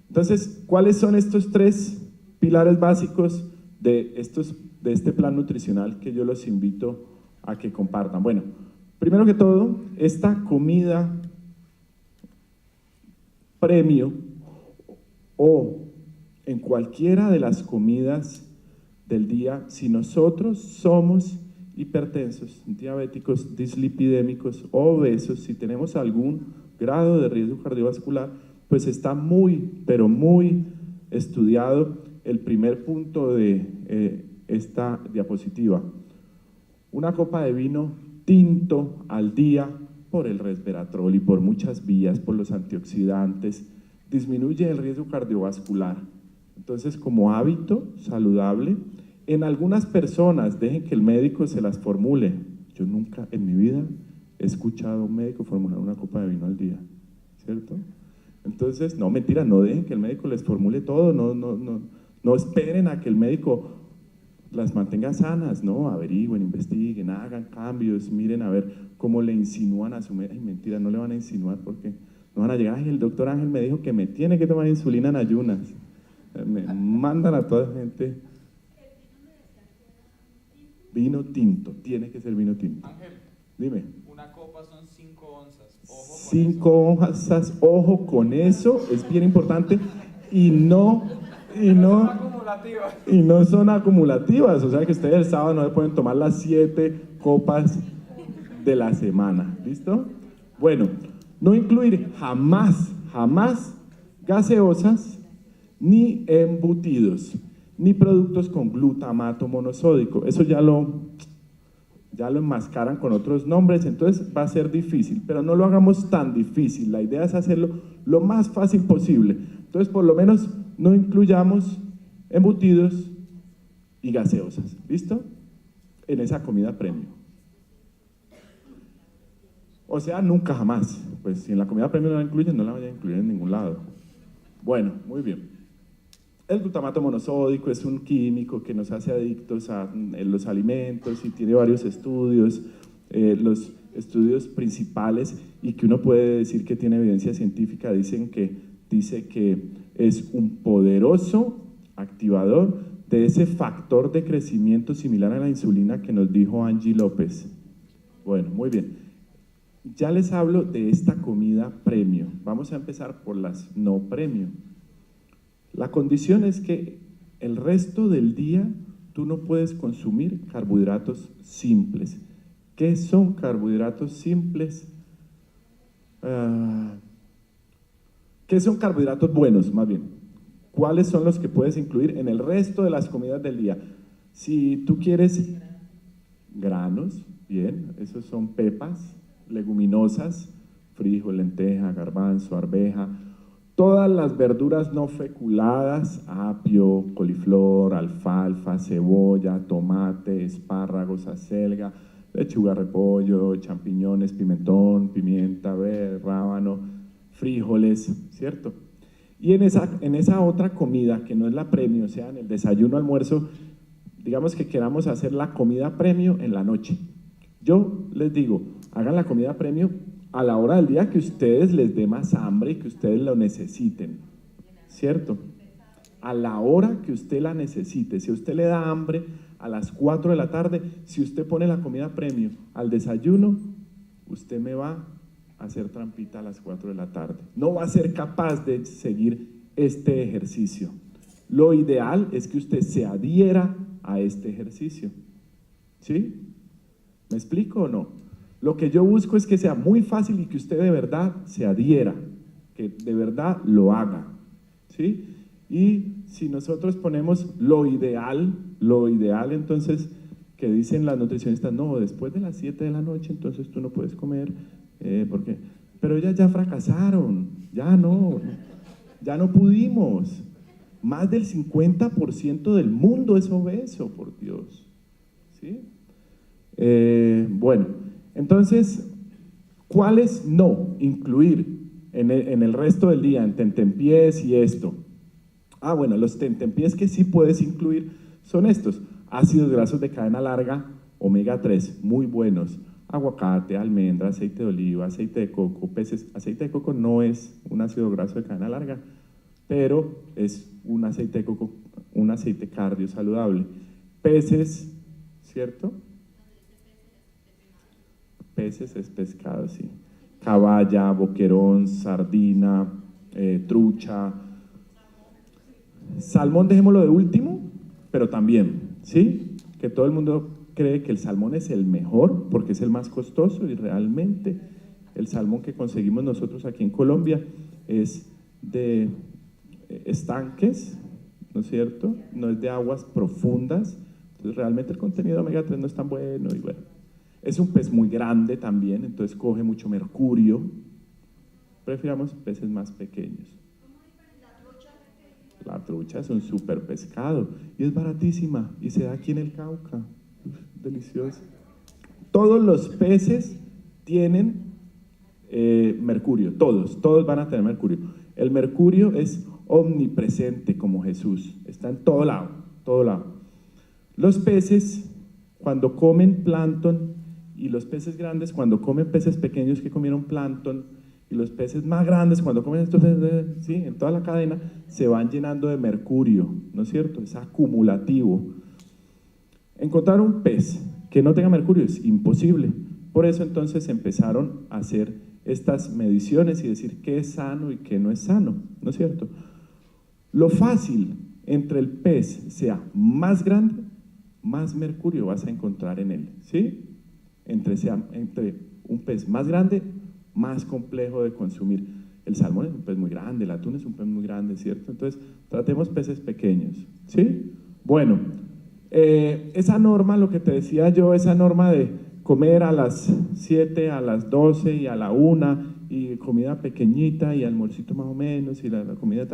entonces, ¿cuáles son estos 3 pilares básicos de este plan nutricional que yo los invito a que compartan? Bueno, primero que todo, esta comida premio o en cualquiera de las comidas del día, si nosotros somos hipertensos, diabéticos, dislipidémicos, obesos, si tenemos algún grado de riesgo cardiovascular, pues está muy, pero muy estudiado el primer punto de esta diapositiva. Una copa de vino tinto al día por el resveratrol y por muchas vías, por los antioxidantes, disminuye el riesgo cardiovascular. Entonces, como hábito saludable, en algunas personas dejen que el médico se las formule. Yo nunca en mi vida he escuchado a un médico formular una copa de vino al día, ¿cierto? Entonces, no, mentira, no dejen que el médico les formule todo, no esperen a que el médico las mantenga sanas, no, averigüen, investiguen, hagan cambios, miren a ver cómo le insinúan a su médico. Ay, mentira, no le van a insinuar porque no van a llegar, ay, el doctor Ángel me dijo que me tiene que tomar insulina en ayunas. Me mandan a toda gente. Vino tinto, tiene que ser vino tinto. Ángel, dime. Una copa son 5 onzas. Ojo con 5 onzas, ojo con eso, es bien importante. Y no son acumulativas, o sea que ustedes el sábado no se pueden tomar las 7 copas de la semana, ¿listo? Bueno, no incluir jamás gaseosas ni embutidos. ni productos con glutamato monosódico. Eso ya lo enmascaran con otros nombres, entonces va a ser difícil, pero no lo hagamos tan difícil. La idea es hacerlo lo más fácil posible. Entonces, por lo menos, no incluyamos embutidos y gaseosas. ¿Listo? En esa comida premium. O sea, nunca jamás. Pues si en la comida premium no la incluyen, no la vayan a incluir en ningún lado. Bueno, muy bien. El glutamato monosódico es un químico que nos hace adictos a los alimentos y tiene varios estudios. Los estudios principales y que uno puede decir que tiene evidencia científica dice que es un poderoso activador de ese factor de crecimiento similar a la insulina que nos dijo Angie López. Bueno, muy bien. Ya les hablo de esta comida premium. Vamos a empezar por las no premium. La condición es que el resto del día tú no puedes consumir carbohidratos simples. ¿Qué son carbohidratos simples? ¿Qué son carbohidratos buenos, más bien? ¿Cuáles son los que puedes incluir en el resto de las comidas del día? Si tú quieres granos, bien, esos son pepas, leguminosas, frijol, lenteja, garbanzo, arveja, todas las verduras no feculadas, apio, coliflor, alfalfa, cebolla, tomate, espárragos, acelga, lechuga, repollo, champiñones, pimentón, pimienta verde, rábano, frijoles, ¿cierto? Y en esa otra comida que no es la premio, o sea, en el desayuno, almuerzo, digamos que queramos hacer la comida premio en la noche. Yo les digo, hagan la comida premio a la hora del día que ustedes les dé más hambre y que ustedes lo necesiten, ¿cierto? A la hora que usted la necesite. Si a usted le da hambre a las 4 de la tarde, si usted pone la comida premio al desayuno, usted me va a hacer trampita a las 4 de la tarde. No va a ser capaz de seguir este ejercicio. Lo ideal es que usted se adhiera a este ejercicio. ¿Sí? ¿Me explico o no? Lo que yo busco es que sea muy fácil y que usted de verdad se adhiera, que de verdad lo haga, ¿sí? Y si nosotros ponemos lo ideal entonces, que dicen las nutricionistas, no, después de las 7 de la noche entonces tú no puedes comer, porque, pero ellas ya fracasaron, ya no pudimos. Más del 50% del mundo es obeso, por Dios, ¿sí? Bueno, entonces, ¿cuáles no incluir en el resto del día, en tentempiés y esto? Bueno, los tentempiés que sí puedes incluir son estos: ácidos grasos de cadena larga, omega 3, muy buenos, aguacate, almendra, aceite de oliva, aceite de coco, peces. Aceite de coco no es un ácido graso de cadena larga, pero es un aceite de coco, un aceite cardio saludable. Peces, ¿cierto? Peces es pescado, sí. Caballa, boquerón, sardina, trucha. Salmón dejémoslo de último, pero también, ¿sí? Que todo el mundo cree que el salmón es el mejor porque es el más costoso, y realmente el salmón que conseguimos nosotros aquí en Colombia es de estanques, ¿no es cierto? No es de aguas profundas, entonces realmente el contenido de omega 3 no es tan bueno, y bueno. Es un pez muy grande también, entonces coge mucho mercurio. Prefiramos peces más pequeños. La trucha es un súper pescado y es baratísima y se da aquí en el Cauca. Uf, delicioso. Todos los peces tienen mercurio, todos van a tener mercurio. El mercurio es omnipresente como Jesús, está en todo lado, todo lado. Los peces, cuando comen plancton, y los peces grandes cuando comen peces pequeños que comieron plancton, y los peces más grandes cuando comen estos peces, ¿sí? En toda la cadena se van llenando de mercurio, ¿no es cierto? Es acumulativo. Encontrar un pez que no tenga mercurio es imposible. Por eso entonces empezaron a hacer estas mediciones y decir qué es sano y qué no es sano, ¿no es cierto? Lo fácil, entre el pez sea más grande, más mercurio vas a encontrar en él, ¿sí? Entre un pez más grande, más complejo de consumir. El salmón es un pez muy grande, el atún es un pez muy grande, ¿cierto? Entonces, tratemos peces pequeños, ¿sí? Bueno, esa norma, lo que te decía yo, esa norma de comer a las 7, a las 12 y a la 1 y comida pequeñita y almuercito más o menos y la comida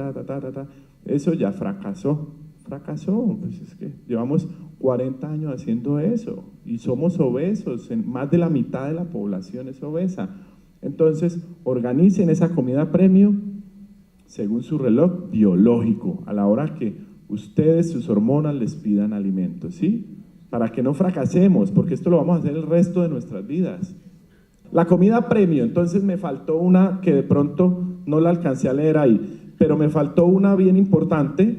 eso ya fracasó, pues es que llevamos 40 años haciendo eso y somos obesos, más de la mitad de la población es obesa. Entonces, organicen esa comida premium según su reloj biológico, a la hora que ustedes, sus hormonas les pidan alimentos, ¿sí? Para que no fracasemos, porque esto lo vamos a hacer el resto de nuestras vidas. La comida premium, entonces me faltó una que de pronto no la alcancé a leer ahí, pero me faltó una bien importante,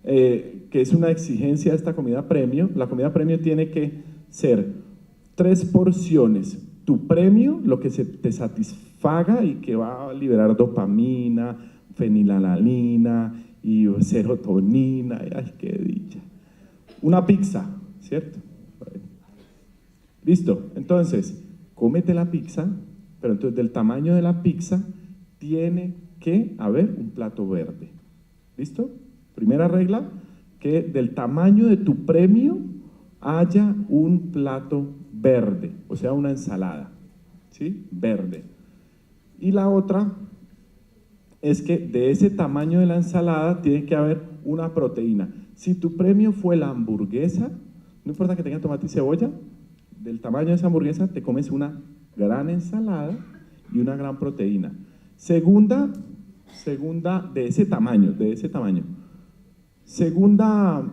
que es una exigencia de esta comida premium. La comida premium tiene que ser 3 porciones. Tu premio, lo que te satisfaga y que va a liberar dopamina, fenilalanina y serotonina, ay, qué dicha. Una pizza, ¿cierto? Listo, entonces, cómete la pizza, pero entonces del tamaño de la pizza tiene que haber un plato verde. ¿Listo? Primera regla, que del tamaño de tu premio haya un plato verde, o sea, una ensalada, ¿sí? Verde. Y la otra es que de ese tamaño de la ensalada tiene que haber una proteína. Si tu premio fue la hamburguesa, no importa que tenga tomate y cebolla, del tamaño de esa hamburguesa te comes una gran ensalada y una gran proteína. Segunda de ese tamaño. Segunda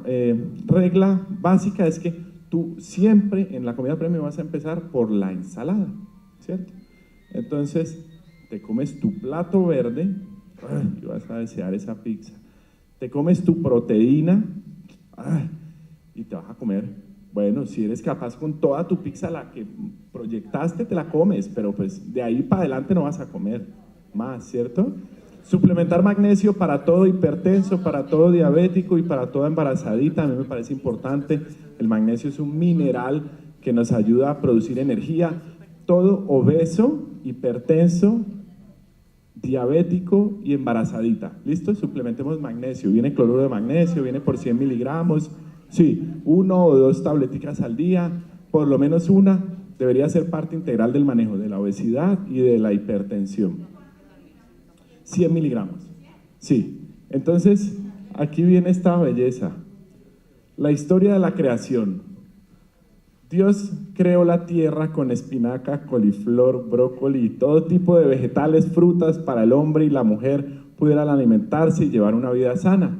regla básica es que tú siempre en la comida premium vas a empezar por la ensalada, ¿cierto? Entonces te comes tu plato verde, y vas a desear esa pizza. Te comes tu proteína y te vas a comer, bueno, si eres capaz con toda tu pizza, la que proyectaste te la comes, pero pues de ahí para adelante no vas a comer más, ¿cierto? Suplementar magnesio para todo hipertenso, para todo diabético y para toda embarazadita, a mí me parece importante. El magnesio es un mineral que nos ayuda a producir energía. Todo obeso, hipertenso, diabético y embarazadita. ¿Listo? Suplementemos magnesio. Viene cloruro de magnesio, viene por 100 miligramos. Sí, 1 o 2 tableticas al día, por lo menos una, debería ser parte integral del manejo de la obesidad y de la hipertensión. 100 miligramos. Sí. Entonces, aquí viene esta belleza. La historia de la creación. Dios creó la tierra con espinaca, coliflor, brócoli y todo tipo de vegetales, frutas para el hombre y la mujer pudieran alimentarse y llevar una vida sana.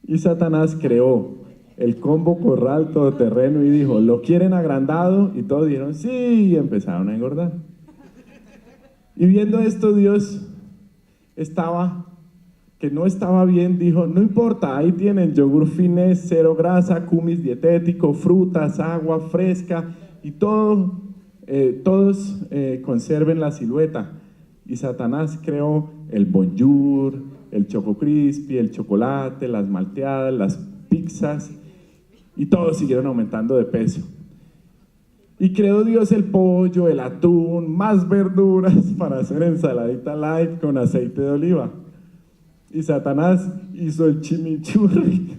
Y Satanás creó el combo corral todoterreno y dijo, ¿lo quieren agrandado? Y todos dijeron, sí, y empezaron a engordar. Y viendo esto, Dios que no estaba bien, dijo, no importa, ahí tienen yogur finés, 0 grasa, kumis dietético, frutas, agua fresca y todos conserven la silueta. Y Satanás creó el bonjour, el choco crispy, el chocolate, las malteadas, las pizzas y todos siguieron aumentando de peso. Y creó Dios el pollo, el atún, más verduras para hacer ensaladita light con aceite de oliva. Y Satanás hizo el chimichurri,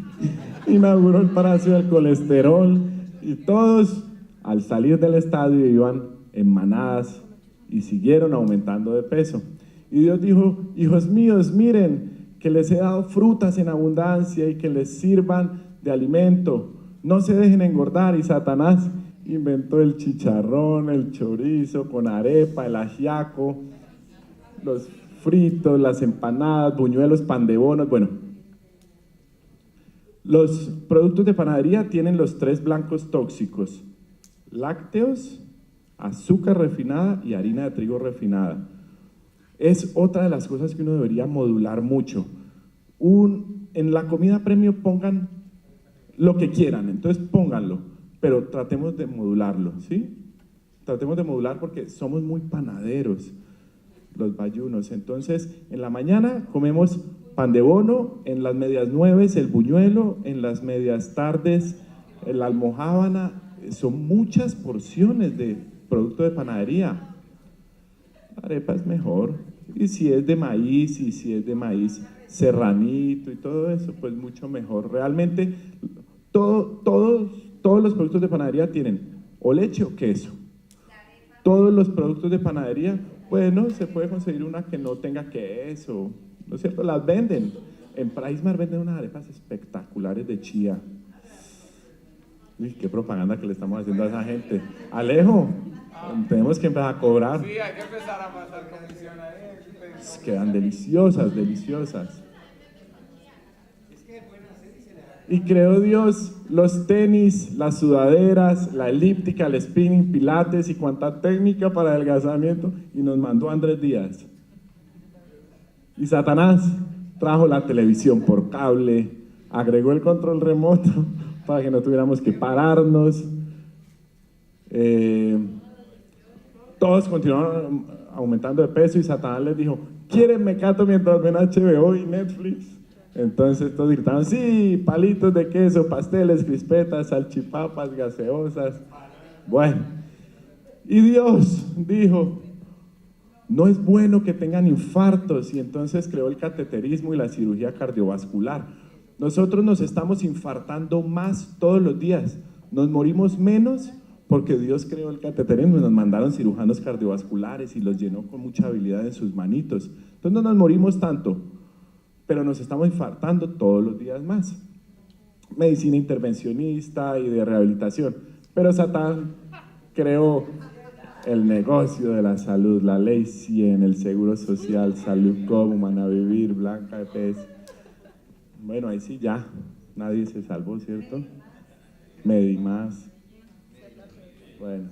inauguró el palacio del colesterol y todos al salir del estadio iban en manadas y siguieron aumentando de peso. Y Dios dijo, hijos míos, miren que les he dado frutas en abundancia y que les sirvan de alimento, no se dejen engordar. Y Satanás inventó el chicharrón, el chorizo con arepa, el ajiaco, los fritos, las empanadas, buñuelos, pan de bonos. Bueno, los productos de panadería tienen los 3 blancos tóxicos: lácteos, azúcar refinada y harina de trigo refinada. Es otra de las cosas que uno debería modular mucho. En la comida premium pongan lo que quieran, entonces pónganlo, pero tratemos de modularlo, ¿sí? Tratemos de modular porque somos muy panaderos los bayunos. Entonces, en la mañana comemos pan de bono, en las medias 9 el buñuelo, en las medias tardes la almojábana. Son muchas porciones de producto de panadería. La arepa es mejor, y si es de maíz serranito y todo eso, pues mucho mejor. Realmente todos los productos de panadería tienen o leche o queso. Todos los productos de panadería, bueno, se puede conseguir una que no tenga queso, ¿no es cierto? Las venden. En Praismar venden unas arepas espectaculares de chía. Uy, qué propaganda que le estamos haciendo a esa gente. Alejo, tenemos que empezar a cobrar. Sí, hay que empezar a pasar comisión ahí. Quedan deliciosas, deliciosas. Y creo Dios, los tenis, las sudaderas, la elíptica, el spinning, pilates y cuanta técnica para adelgazamiento, y nos mandó Andrés Díaz. Y Satanás trajo la televisión por cable, agregó el control remoto para que no tuviéramos que pararnos. Todos continuaron aumentando de peso y Satanás les dijo, ¿quieren mecato mientras ven HBO y Netflix? Entonces todos gritaban, sí, palitos de queso, pasteles, crispetas, salchipapas, gaseosas. Bueno, y Dios dijo, no es bueno que tengan infartos, y entonces creó el cateterismo y la cirugía cardiovascular. Nosotros nos estamos infartando más todos los días, nos morimos menos porque Dios creó el cateterismo y nos mandaron cirujanos cardiovasculares y los llenó con mucha habilidad en sus manitos. Entonces no nos morimos tanto, pero nos estamos infartando todos los días más. Medicina intervencionista y de rehabilitación. Pero Satán creó el negocio de la salud, la ley 100, el seguro social, salud como, a vivir, Blanca de Pez. Bueno, ahí sí ya, nadie se salvó, ¿cierto? Medimás. Bueno.